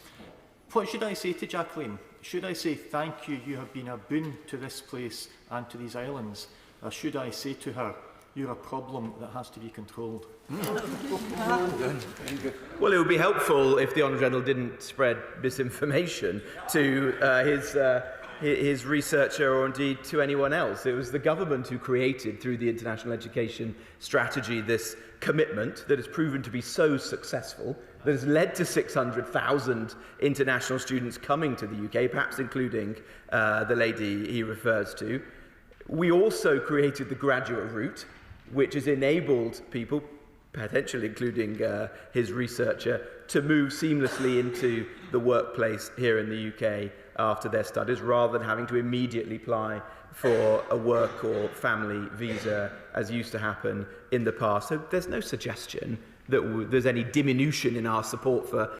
What should I say to Jacqueline? Should I say thank you, you have been a boon to this place and to these islands? Or should I say to her, you're a problem that has to be controlled? Well, it would be helpful if the Honourable General didn't spread misinformation to his researcher or indeed to anyone else. It was the government who created, through the International Education Strategy, this commitment that has proven to be so successful, that has led to 600,000 international students coming to the UK, perhaps including the lady he refers to. We also created the graduate route, which has enabled people, potentially including his researcher, to move seamlessly into the workplace here in the UK after their studies, rather than having to immediately apply for a work or family visa, as used to happen in the past. So there's no suggestion that there's any diminution in our support for